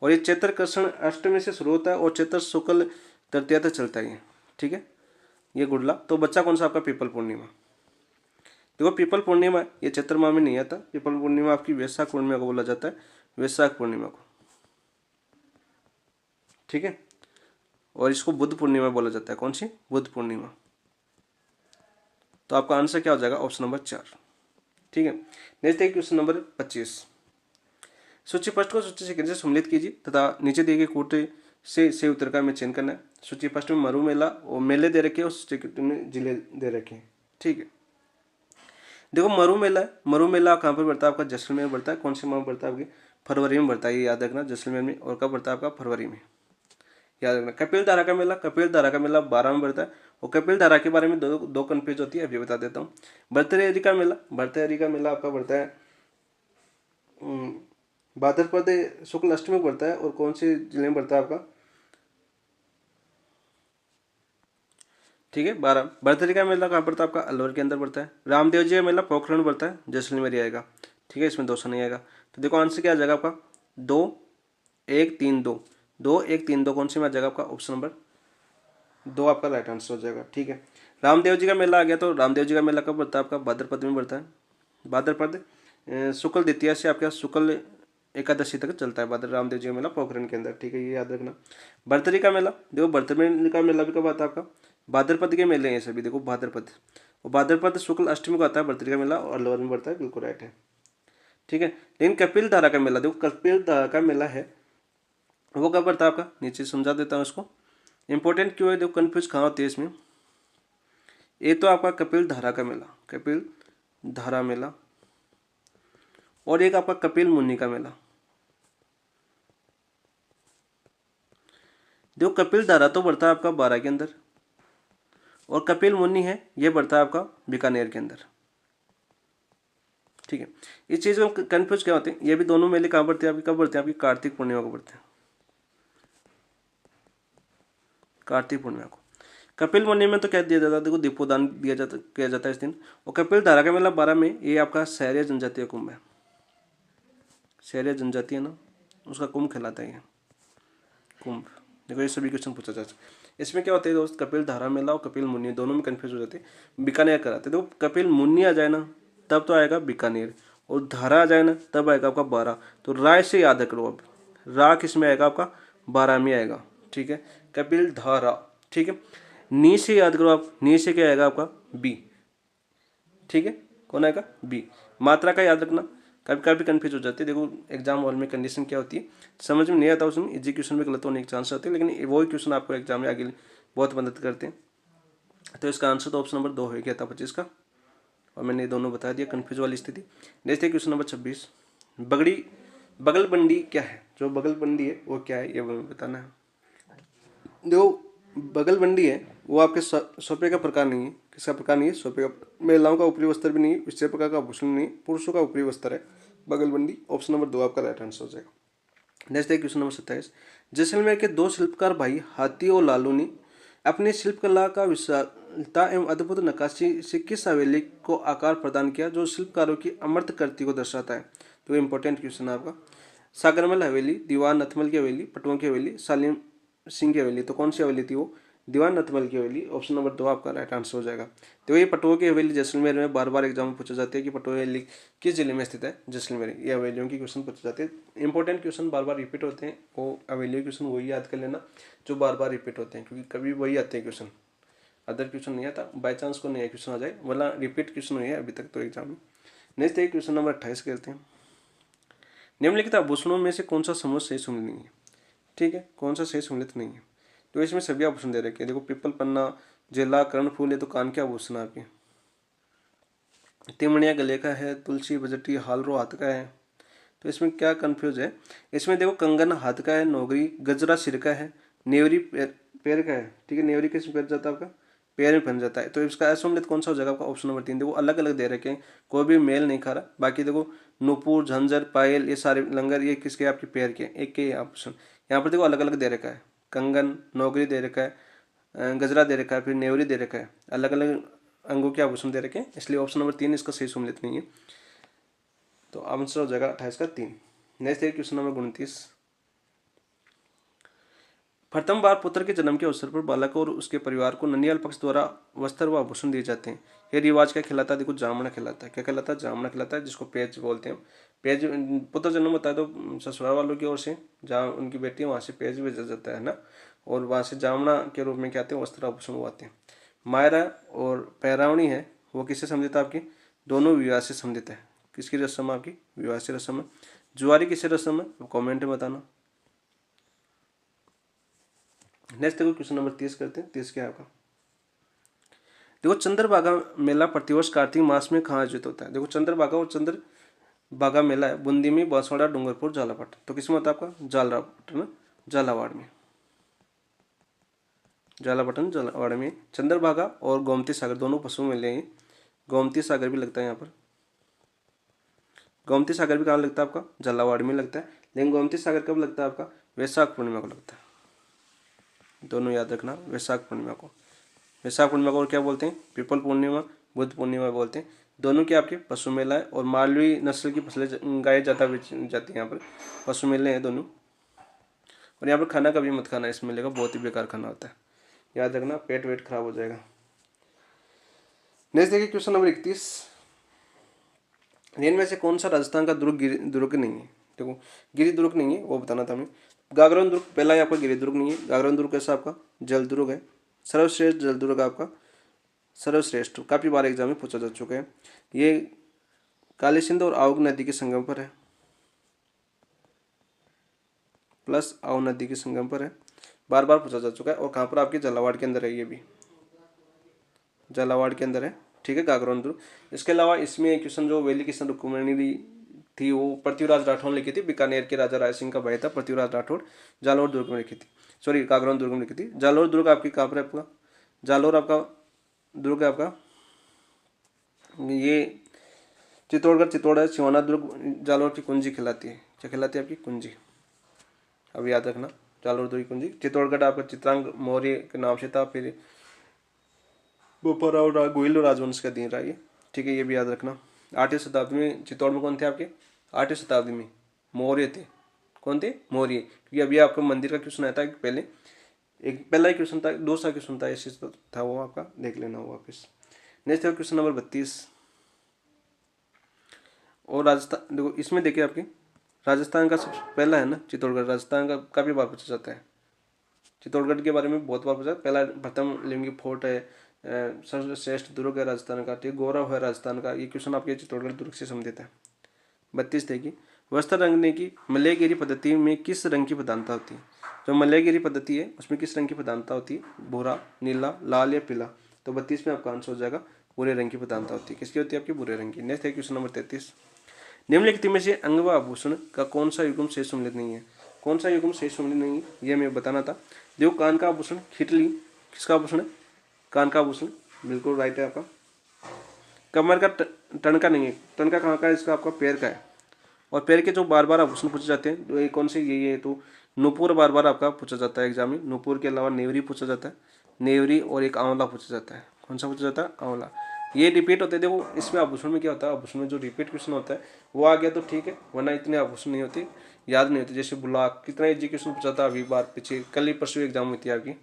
और ये चैत्र कृष्ण अष्टमी से शुरू होता है और चैत्र शुक्ल तृतीया तक चलता है। ठीक है। ये गुड़ला। तो बच्चा कौन सा आपका, पीपल पूर्णिमा। देखो पीपल पूर्णिमा ये चैत्र माह में नहीं आता, पीपल पूर्णिमा आपकी वैशाख पूर्णिमा को बोला जाता है, वैशाख पूर्णिमा को। ठीक है। और इसको बुद्ध पूर्णिमा बोला जाता है, कौन सी, बुद्ध पूर्णिमा। तो आपका आंसर क्या हो जाएगा, ऑप्शन नंबर 4। ठीक है। नेक्स्ट देखिए क्वेश्चन नंबर 25। सूची फर्स्ट को सूची सेकंड से सम्मिलित कीजिए तथा नीचे दिए गए कोटे से उत्तर का में चयन करना है। सूची फर्स्ट में मरु मेला और मेले दे रखे हैं और सूची सेकंड में जिले दे रखे हैं। ठीक है। देखो मरु मेला है, मरु मेला कहाँ पर बढ़ता है आपका, जैसलमेर में बढ़ता है। कौन से माह में बढ़ता है आपके, फरवरी में बढ़ता है, ये याद रखना, जैसलमेर में। और कब बढ़ता है आपका, फरवरी में, याद रखना। कपिल धारा का मेला, कपिल धारा का मेला 12 में बढ़ता है। और कपिल धारा के बारे में दो कन्फ्यूज होती है, अभी बता देता हूँ। भर्तृहरि का मेला, भर्तृहरि का मेला आपका बढ़ता है भाद्रपद शुक्ल अष्टमी में बढ़ता है। और कौन से जिले में बढ़ता है आपका, ठीक है, 12। भर्तृहरि का मेला कहाँ पड़ता है आपका, अलवर के अंदर पड़ता है। रामदेव जी का मेला पोखरण पड़ता है, जैसलमेर ही आएगा। ठीक है। इसमें 200 नहीं आएगा। तो देखो आंसर क्या आ जाएगा आपका, 2 1 3 2, 2 1 3 2 कौन सी में आ जाएगा आपका, ऑप्शन नंबर 2 आपका राइट आंसर हो जाएगा। ठीक है। रामदेव जी का मेला आ गया। तो रामदेव जी का मेला कब बढ़ता है आपका, भाद्रपद में बढ़ता है। भाद्रपद शुक्ल द्वितीया से आपका शुक्ल एकादशी तक चलता है भाद्र रामदेव जी का मेला पोखरण के अंदर। ठीक है। ये याद रखना। भर्तृहरि का मेला, देखो भर्तृहरि का मेला भी कब आता है आपका, भाद्रपद के मेले हैं सभी, देखो भाद्रपद। और भाद्रपद शुक्ल अष्टमी को आता है भर्तृहरि का मेला और अलवर में बढ़ता है, बिल्कुल राइट है। ठीक है। लेकिन कपिल धारा का मेला, देखो कपिल धारा का मेला है वो कब बढ़ता है आपका, नीचे समझा देता हूँ उसको। इंपॉर्टेंट क्यों है, देखो कन्फ्यूज कहाँ होती है इसमें। ये तो आपका कपिल धारा का मेला, कपिल धारा मेला, और एक आपका कपिल मुनि का मेला। देखो कपिल धारा तो बढ़ता है आपका 12 के अंदर, और कपिल मुनि है ये पड़ता है आपका बीकानेर के अंदर। ठीक है, इस चीज़ में कन्फ्यूज क्या होते हैं, ये भी दोनों मेले कहाँ पड़ते हैं आपकी, कब पड़ते हैं आपकी, कार्तिक पूर्णिमा को पड़ते हैं, कार्तिक पूर्णिमा को। कपिल मुनि में तो क्या दिया जाता है, देखो दीपोदान किया जाता है इस दिन। और कपिल धारा का मेला 12 में, ये आपका शहरिया जनजातीय कुंभ है, शहरिया जनजाति है ना, उसका कुंभ कहलाता है ये कुंभ। देखो ये सभी क्वेश्चन पूछा जा सकता है। इसमें क्या होता है दोस्त, कपिल धारा मेला और कपिल मुनि दोनों में कन्फ्यूज हो जाते हैं। बीकानेर कराते, देखो कपिल मुनि आ जाए ना तब तो आएगा बीकानेर, और धारा आ जाए ना तब आएगा आपका 12। तो राय से याद करो, अब रा किस में आएगा आपका, 12 में आएगा। ठीक है, कपिल धारा। ठीक है, नी से याद करो आप, नी से क्या आएगा आपका, बी। ठीक है, कौन आएगा, बी। मात्रा का याद रखना, कभी कभी कन्फ्यूज हो जाती है। देखो एग्जाम हॉल में कंडीशन क्या होती है, समझ में नहीं आता उसमें, इजी क्वेश्चन में गलत होने के चांस होते हैं, लेकिन वही क्वेश्चन आपको एग्जाम में आगे बहुत मदद करते हैं। तो इसका आंसर तो ऑप्शन नंबर 2 हो गया था 25 का, और मैंने ये दोनों बता दिया कन्फ्यूज वाली स्थिति। देखते क्वेश्चन नंबर 26, बगलबंडी क्या है, जो बगलबंडी है वो क्या है ये बताना है। जो बगलबंडी है वो आपके सोपे का प्रकार नहीं है, किसका प्रकार नहीं है, सोपे का, महिलाओं का ऊपरी वस्त्र भी नहीं है, इस प्रकार का आभूषण नहीं है, पुरुषों का ऊपरी वस्त्र है बगलबंडी। ऑप्शन नंबर 2 आपका राइट आंसर हो जाएगा। नेक्स्ट है क्वेश्चन नंबर 27, जैसलमेर के 2 शिल्पकार भाई हाथी और लालू ने अपनी शिल्पकला का विशालता एवं अद्भुत नक्काशी से किस हवेली को आकार प्रदान किया, जो शिल्पकारों की अमर्त कृति को दर्शाता है। तो इंपॉर्टेंट क्वेश्चन है आपका। सागरमल हवेली, दीवान नथमल की हवेली, पटुओं की हवेली, सालिम सिंह की हवेली। तो कौन सी हवेली थी वो, दीवान नथमल की हवेली। ऑप्शन नंबर 2 आपका राइट आंसर हो जाएगा। तो ये पटुओं की हवेली जैसलमेर में बार बार एग्जाम में पूछा जाता है कि पटुआ हवेली किस जिले में स्थित है, जैसलमेर। ये हवेलियों की क्वेश्चन पूछे जाते हैं, इंपॉर्टेंट क्वेश्चन बार बार रिपीट होते हैं, वो हवेलियों क्वेश्चन वही याद कर लेना जो बार बार रिपीट होते हैं, क्योंकि कभी वही आते हैं क्वेश्चन, अदर क्वेश्चन नहीं आता, बाई चांस को नया क्वेश्चन आ जाए, वाला रिपीट क्वेश्चन हुई है अभी तक तो एग्जाम में। नेक्स्ट है क्वेश्चन नंबर 28 करते हैं, निम्नलिखित आभूषणों में से कौन सा समूह सही सम्मिलित नहीं है। ठीक है, कौन सा सही सम्मिलित नहीं है, तो इसमें सभी आभूषण दे रखे हैं। देखो पीपल पन्ना, जेला, कर्णफूल, ये तो कान के आभूषण आपके, तिमणिया गले का है, तुलसी बजटी हालरो हाथ का है। तो इसमें क्या कंफ्यूज है, इसमें देखो कंगन हाथ का है, नौगरी गजरा सिर का है, नेवरी पैर का है। ठीक है, नेवरी किस में पैर जाता है आपका, पैर में पहन जाता है। तो इसका असम्मिलित कौन सा हो जाएगा आपका, ऑप्शन नंबर 3। देखो अलग अलग दे रखे हैं, कोई भी मेल नहीं खा रहा। बाकी देखो नूपुर, झंझर, पायल, ये सारे लंगर, ये किसके आपके पैर के, एक के ऑप्शन। यहाँ पर देखो अलग अलग दे रखा है, कंगन, नौगरी दे रखा है, गजरा दे रखा है, फिर नेवरी दे रखा है, अलग अलग अंगों के आभूषण दे रखे हैं, इसलिए ऑप्शन नंबर 3 इसका सही सम्मिलित नहीं है। तो आंसर हो जाएगा 28 का 3। नेक्स्ट है क्वेश्चन नंबर 29, प्रथम बार पुत्र के जन्म के अवसर पर बालक और उसके परिवार को ननियाल पक्ष द्वारा वस्त्र व आभूषण दिए जाते हैं। यह रिवाज क्या कहलाता है, देखो जामना कहलाता है। क्या कहलाता है, जामना कहलाता है, जिसको पेज बोलते हैं। पेज, पुत्र जन्म होता है तो ससुराल वालों की ओर से, जहाँ उनकी बेटी है वहाँ से पेज भेजा जाता है ना, और वहाँ से जामना के रूप में क्या आते हैं, वस्त्र आभूषण वो आते हैं। मायरा और पैरावणी है वो किससे संबंधित है आपकी, दोनों विवाह से संबंधित है। किसकी रस्म आपकी, विवाह से रस्म है। जुआरी किससे रस्म है, कॉमेंट में बताना। नेक्स्ट देखो क्वेश्चन नंबर 30 करते हैं। 30 क्या है आपका, देखो चंद्रभागा मेला प्रतिवर्ष कार्तिक मास में कहाँ आयोजित होता है। देखो चंद्रभागा और चंद्रभागा मेला है बूंदी में, बांसवाड़ा, डूंगरपुर, झालावाड़। तो किसमें होता है आपका, झालावाड़ ना, झालावाड़ में, झालावाड़ झालावाड़ में। चंद्रभागा और गोमती सागर दोनों पशु मेले हैं। गोमती सागर भी लगता है यहाँ पर, गोमती सागर भी कहाँ लगता है आपका, झालावाड़ में लगता है। लेकिन गोमती सागर कब लगता है आपका, वैशाख पूर्णिमा को लगता है। दोनों याद रखना, वैशाख पूर्णिमा को। वैशाख पूर्णिमा को और क्या बोलते हैं, पीपल पूर्णिमा, बुद्ध पूर्णिमा बोलते हैं। दोनों के आपके पशु मेला है, और मालवी नस्ल की फसलें गाय जाती है यहाँ पर, पशु मेले हैं दोनों। और यहाँ पर खाना कभी मत खाना, इस मेले का बहुत ही बेकार खाना होता है, याद रखना, पेट वेट खराब हो जाएगा। नेक्स्ट देखिए क्वेश्चन नंबर 31, इनमें से कौन सा राजस्थान का दुर्ग नहीं है। देखो गिरी दुर्ग नहीं है, वो बताना था हमें। गागरोन दुर्ग पहला है आपका, गिरी दुर्ग नहीं है। गागरोन दुर्ग कैसा आपका, जल दुर्ग है। सर्वश्रेष्ठ जल दुर्ग आपका, सर्वश्रेष्ठ काफ़ी बार एग्जाम में पूछा जा चुका है। ये काली सिंध और आओ नदी के संगम पर है, प्लस आओ नदी के संगम पर है, बार बार पूछा जा चुका है। और कहाँ पर आपके, झालावाड़ के अंदर है, ये भी झालावाड़ के अंदर है। ठीक है, गागरोन दुर्ग। इसके अलावा इसमें क्वेश्चन जो वेली किशन रुक्मिणी थी वो पृथ्वीराज राठौर ने लिखी थी, बीकानेर के राजा राय सिंह का भाई था पृथ्वीराज राठौर, जालोर दुर्ग में लिखी थी, सॉरी गागरोन दुर्ग में लिखी थी। जालोर दुर्ग आपकी कहाँ पर है आपका, जालोर आपका दुर्ग है आपका ये चित्तौड़गढ़, चित्तौड़ सिवाना दुर्ग जालौर की कुंजी कहलाती है। क्या कहलाती है आपकी? कुंजी। अब याद रखना, जालौर दुर्ग की कुंजी। चित्तौड़गढ़ आपका चित्रांग मौर्य के नाम से था, फिर बोपाराव गोइल राजवंश का दिन रहा ये, ठीक है, ये भी याद रखना। 8वीं शताब्दी में चित्तौड़ में कौन थे आपके? 8वीं शताब्दी में मौर्य थे। कौन थे? मौर्य। क्योंकि अभी आपका मंदिर का क्वेश्चन आया था पहले, एक पहला ही क्वेश्चन था, दूसरा क्वेश्चन था इस चीज था, वो आपका देख लेना हो वापस। नेक्स्ट है क्वेश्चन नंबर 32। और राजस्थान, देखो इसमें देखिए आपके राजस्थान का सबसे पहला है ना चित्तौड़गढ़, राजस्थान का काफी बार पूछा जाता है। चित्तौड़गढ़ के बारे में बहुत बार पूछा। पहला प्रथम लिंगी फोर्ट है, सर्वश्रेष्ठ दुर्ग है राजस्थान का, ठीक, गौरव है राजस्थान का। ये क्वेश्चन आपके चित्तौड़गढ़ दुर्ग से संबंधित है। 32 देखिए, वस्त्र रंगने की मलयगिरी पद्धति में किस रंग की प्रधानता होती है? जो मलयगिरी पद्धति है उसमें किस रंग की प्रधानता होती है? भूरा, नीला, लाल या पीला? तो 32 में आपका आंसर हो जाएगा भूरे रंग की प्रधानता होती है। किसकी होती है? आपकी भूरे रंग की। नेक्स्ट है क्वेश्चन नंबर 33। निम्नलिखित में से अंग व आभूषण का कौन सा युग्म शेष सम्मिलित नहीं है? कौन सा युग्म शेष सम्मिलित नहीं है ये हमें बताना था। देखो, कान का आभूषण खिटली किसका आभूषण है? कान का आभूषण, बिल्कुल राइट है आपका। कमर का टणका नहीं है, टणका कहाँ का है? इसका आपका पैर का है। और पैर के जो बार बार आभूषण पूछे जाते हैं तो ये कौन से? ये तो नूपुर बार बार आपका पूछा जाता है एग्जाम में। नूपुर के अलावा नेवरी पूछा जाता है, नेवरी और एक आंवला पूछा जाता है। कौन सा पूछा जाता है? आंवला। ये रिपीट होते हैं। देखो इसमें आभूषण में क्या होता है, आभूषण में जो रिपीट क्वेश्चन होता है वो आ गया तो ठीक है, वरना इतने आभूषण नहीं होते, याद नहीं होते। जैसे बुलाक, कितना एजुकेशन पूछा था अभी बार पीछे, कल ही परसों एग्जाम हुई थी आपकी,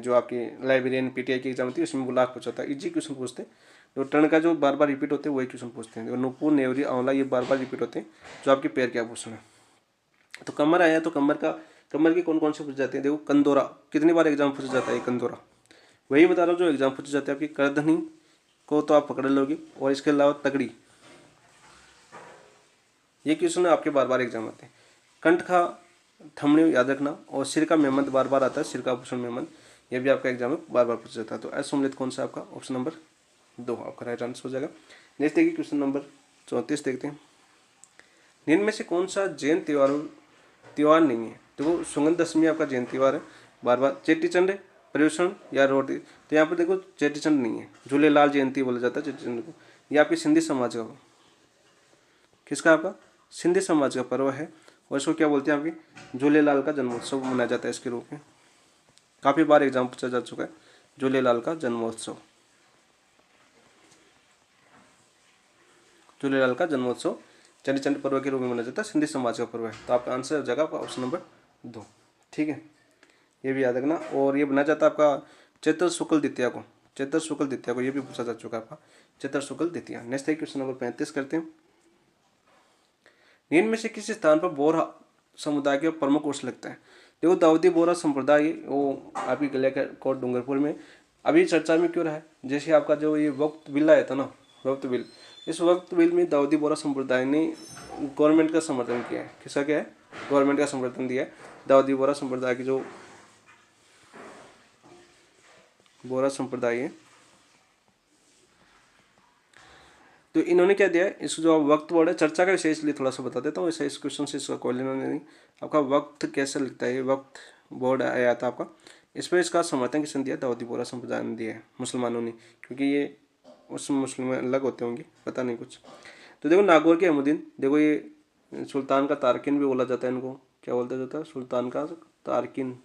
जो आपकी लाइब्रेरियन पीटीआई की एग्जाम होती है उसमें बुलाक पूछा था। इजी क्वेश्चन पूछते हैं। जो टर्न का जो बार बार रिपीट होते हैं वही क्वेश्चन पूछते हैं। नूपुर, नेवरी, आंवला ये बार बार रिपीट होते हैं जो आपके पैर के आभूषण है। तो कमर आया तो कमर की कौन कौन से पूछे जाते हैं? देखो, कंदोरा कितनी बार एग्जाम पूछा जाता है? कंदोरा वही बता रहा हूँ जो एग्जाम पूछे जाते हैं। आपकी करधनी को तो आप पकड़ लोगे, और इसके अलावा तगड़ी, ये क्वेश्चन आपके बार बार एग्जाम आते हैं। कंठ का थमड़ी याद रखना, और सिर का मेहमद बार बार आता है, सिर का आभूषण मेहमद, ये भी आपका एग्जाम में बार बार पूछा जाता है। तो असम्मिलित कौन सा आपका? ऑप्शन नंबर 2 आपका राइट आंसर हो जाएगा। नेक्स्ट देखिए क्वेश्चन नंबर 34 देखते हैं। निम्न में से कौन सा जैन त्योहार नहीं है? देखो, सुगंध दशमी आपका जैन त्योहार है बार बार। चेटी चंड, पर्युषण या रोटी? तो यहाँ पर देखो चेटी चंड नहीं है, झूलेलाल जयंती बोला जाता है चेटी चंड को। ये आपकी सिंधी समाज का, किसका? आपका सिंधी समाज का पर्व है, और इसको क्या बोलते हैं? आपकी झूलेलाल का जन्मोत्सव मनाया जाता है इसके रूप में। काफी बार एग्जाम पूछा जा चुका है झूलेलाल का जन्मोत्सव। झूलेलाल का जन्मोत्सव चंडी चंड पर्व के रूप में मनाया जाता है, सिंधी समाज का पर्व है। तो आपका आंसर हो जाएगा आपका ऑप्शन नंबर 2, ठीक है, ये भी याद रखना। और ये बनाया जाता है आपका चैत्र शुक्ल द्वितीया को, चैत्र शुक्ल द्वितीया को, ये भी पूछा जा चुका है आपका चैत्र शुक्ल द्वितीया। नेक्स्ट है क्वेश्चन नंबर 35 करते हैं। निम्न में से किस स्थान पर बोरा समुदाय के प्रमुख उर्स लगता है? देखो, दाऊदी बोरा संप्रदाय वो आपकी गलियाकोट डूंगरपुर में अभी चर्चा में क्यों रहा है? जैसे आपका जो ये वक्त बिल आया था ना, वक्त बिल, इस वक्त बिल में दाऊदी बोरा संप्रदाय ने गवर्नमेंट का समर्थन किया है। किसका क्या है? गवर्नमेंट का समर्थन दिया है। दाऊदी बोरा संप्रदाय की जो बोरा संप्रदाय है, तो इन्होंने क्या दिया है? इस जो वक्त बोर्ड है, चर्चा का विषय इसलिए थोड़ा सा बता देता हूँ, इस क्वेश्चन से इसका कोई लेना नहीं। आपका वक्त कैसे लगता है? वक्त बोर्ड आया था आपका, इस पर इसका समर्थन किसने दिया? दाऊदी बोरा संप्रदाय ने दिया है, मुसलमानों ने, क्योंकि ये उस मुस्लिम अलग होते होंगे, पता नहीं कुछ। तो देखो, नागौर के अहमुद्दीन, देखो ये सुल्तान का तारकिन भी बोला जाता है इनको, क्या बोलता जाता है? सुल्तान का तारकिन।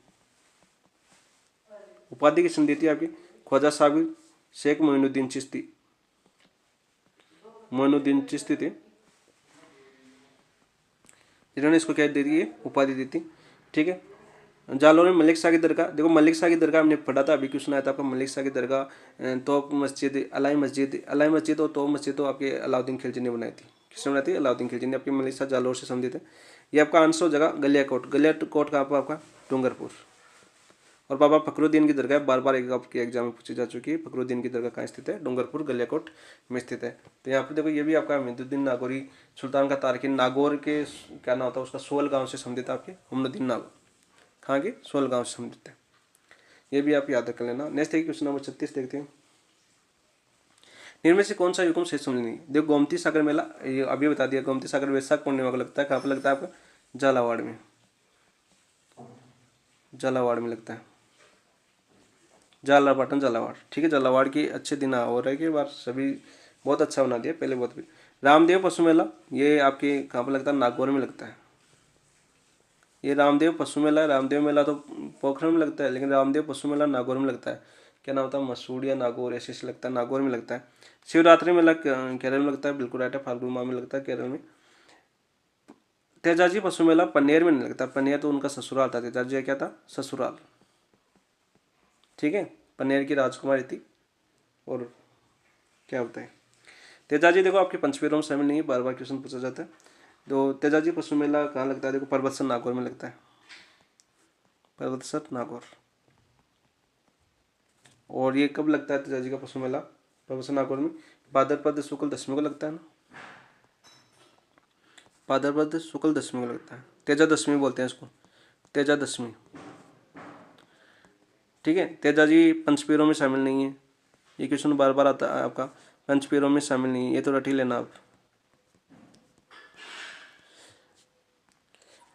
उपाधि किसने दी थी आपकी? ख्वाजा साबिर शेख मोइनुद्दीन चिश्ती, मोइनुद्दीन चिश्ती थे जिन्होंने इसको क्या दे दी? उपाधि दी थी, ठीक है। जालौर में मलिक शाह की दरगाह, देखो मलिक शाह की दरगाह हमने पढ़ा था, अभी क्वेश्चन आया था आपका मलिक शाह की दरगाह, तोप मस्जिद, अलाई मस्जिद और तोप मस्जिद तो आपके अलाउद्दीन खिलजी ने बनाई थी। किसने बनाई थी? अलाउद्दीन खिलजी ने। आपकी मलिक शाह जालौर से संबंधित है। ये आपका आंसर हो जाएगा गलियाकोट। गलियाकोट का आपका डूंगरपुर। और बाबा फखरुद्दीन की दरगाह बार बार आपके एग्जाम में पूछी जा चुकी है। फखरुद्दीन की दरगाह कहाँ स्थित है? डूंगरपुर गलियाकोट में स्थित है। तो यहाँ पर देखो, ये भी आपका अहमदुद्दीन नागौरी, सुल्तान का तारकिन, नागौर के क्या नाम होता है उसका? सोल गाँव से संबंधित आपके अहमदुद्दीन नागौर, कहाँ के? सोल गाँव से संबंधित है। ये भी आप याद कर लेना। नेक्स्ट है क्वेश्चन नंबर 36 देखते हैं। इनमें से कौन सा युग्म शेष सम्मिलित नहीं? देखो, गोमती सागर मेला, ये अभी बता दिया, गोमती सागर वैशाख पूर्णिमा को लगता है। कहाँ पर लगता है? आपका झालावाड़ में, झालावाड़ में लगता है। झालापाटन झालावाड़, ठीक है। झालावाड़ की अच्छे दिन हो रहे कि बार सभी बहुत अच्छा बना दिया, पहले बहुत भी। रामदेव पशु मेला ये आपके कहाँ पर लगता है, नागौर में लगता है। ये रामदेव पशु मेला, रामदेव मेला तो पोखरण में लगता है, लेकिन रामदेव पशु मेला नागौर में लगता है। क्या नाम होता है, मसूड़ या नागौर ऐसे ऐसे लगता है, नागौर में लगता है। शिवरात्रि मेला केरल में लगता है, बिल्कुल राइट है, फाल्गुन माह में लगता है केरल में। तेजाजी पशु मेला पनेर में नहीं लगता, पनेर तो उनका ससुराल था, तेजाजी क्या था, ससुराल, ठीक है। पनेर की राजकुमारी थी। और क्या होता है तेजाजी, देखो आपके पंचपेरों में शामिल नहीं है, बार बार क्वेश्चन पूछा जाता है। तो तेजाजी पशु मेला कहाँ लगता है, देखो पर्वतसर नागौर में लगता है, पर्वतसर नागौर। और ये कब लगता है तेजाजी का पशु मेला, पर्वतसर नागौर में, भाद्रपद शुक्ल दशमी को लगता है ना, भाद्रपद शुक्ल दशमी को लगता है, तेजा दशमी बोलते हैं इसको, तेजा दशमी, ठीक है। तेजाजी पंचपेरों में शामिल नहीं है, ये क्वेश्चन बार बार आता है आपका, पंचपेरों में शामिल नहीं है, ये तो रट ही लेना आप।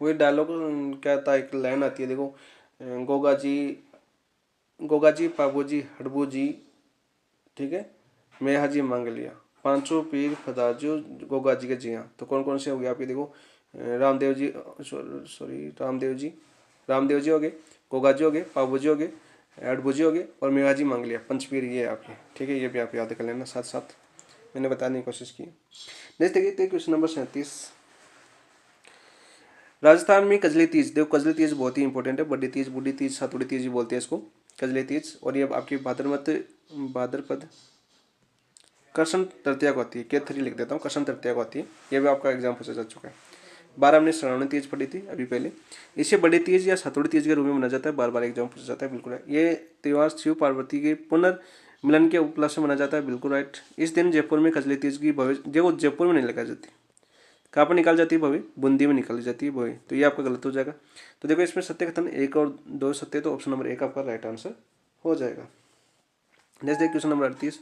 वही डायलॉग क्या था, एक लाइन आती है देखो, गोगा जी पाबू जी हड़बू जी, ठीक है, मैं हाजी मांग लिया, पांचों पीर फदाजो गोगा जी के जिया। तो कौन कौन से हो गए आपके, देखो रामदेव जी, सॉरी रामदेव जी हो गए, गोगा जी हो गए, पाबू जी हो गए, हड़बू जी हो गए, और मेवाजी मांग लिया, पंचपीर ये आपके, ठीक है। ये भी आप याद कर लेना साथ साथ, मैंने बताने की कोशिश की। नेक्स्ट देखिए क्वेश्चन नंबर 37। राजस्थान में कजली तीज, देखो कजली तीज बहुत ही इंपॉर्टेंट है, बड़ी तीज, बूढ़ी तीज, सातुड़ी तीज भी बोलते हैं इसको, कजली तीज। और ये आपकी भाद्रपद कृष्ण तृतीया को आती है, के 3 लिख देता हूँ, कृष्ण तृतीया को आती है, ये भी आपका एग्जाम पूछा जा चुका है। 12 हमने श्रावणी तीज पढ़ी थी अभी पहले, इसे बड़ी तीज या सातुड़ी तीज के रूप में मनाया जाता है, बार बार एग्जाम पूछा जाता है, बिल्कुल है। ये त्यौहार शिव पार्वती के पुनर्मिलन के उपलक्ष्य में मनाया जाता है, बिल्कुल राइट। इस दिन जयपुर में कजली तीज की भव्य, देखो जयपुर में नहीं लगाई जाती, कहाँ पर निकाल जाती है भव्य, बूंदी में निकाली जाती है भव्य, तो ये आपका गलत हो जाएगा। तो देखो इसमें सत्य कथन 1 और 2 सत्य, तो ऑप्शन नंबर 1 आपका राइट आंसर हो जाएगा। नेक्स्ट देखिए क्वेश्चन नंबर 38।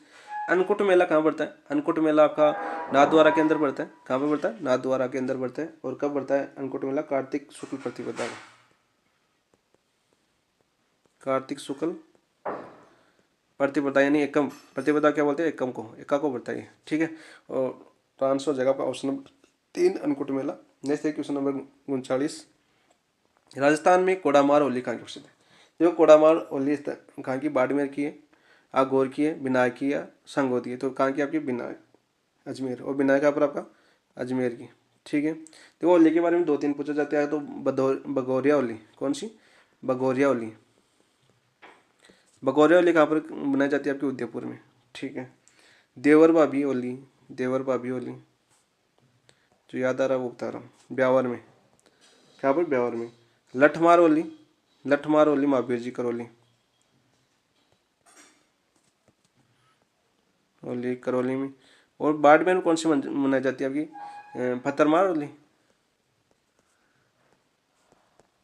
अन्नकूट मेला कहाँ पड़ता है, अन्नकूट मेला आपका नाथद्वारा के अंदर पड़ता है, कहाँ पर पड़ता है, नाथद्वारा के अंदर पड़ता है। और कब पड़ता है अन्नकूट मेला, कार्तिक शुक्ल प्रतिपदा को, कार्तिक शुक्ल प्रतिपदा यानी एकम, प्रतिपदा क्या बोलते हैं, एकम को, एका को पड़ता है, ठीक है। और तो आंसर हो जाएगा आपका ऑप्शन नंबर 3 अन्नकूट मेला। नेक्स्ट देखिए क्वेश्चन नंबर 39। राजस्थान में कोडामार होली कहाँ की प्रसिद्ध है, देखो कोडामार होली कहाँ की, बाड़मेर की है, आगौर की है, बिनाय की या संगोती है, तो कहाँ की आपकी, बिनाय, अजमेर। और बिनाय कहाँ पर आपका, अजमेर की, ठीक है। देखो होली के बारे में 2-3 पूछा जाता है, तो बगोरिया होली, कौन सी, बगोरिया होली, बगोरिया होली कहाँ पर बनाई जाती है आपकी, उदयपुर में, ठीक है। देवर भाभी होली, देवर भाभी होली जो याद आ रहा है वो बता रहा हूँ, ब्यावर में, कहाँ पर, ब्यावर में। लठमार होली, लठमार होली महावीर जी करौली, होली करौली में। और बाड़मेर में कौन सी मनाई जाती है आपकी, पत्थरमार होली,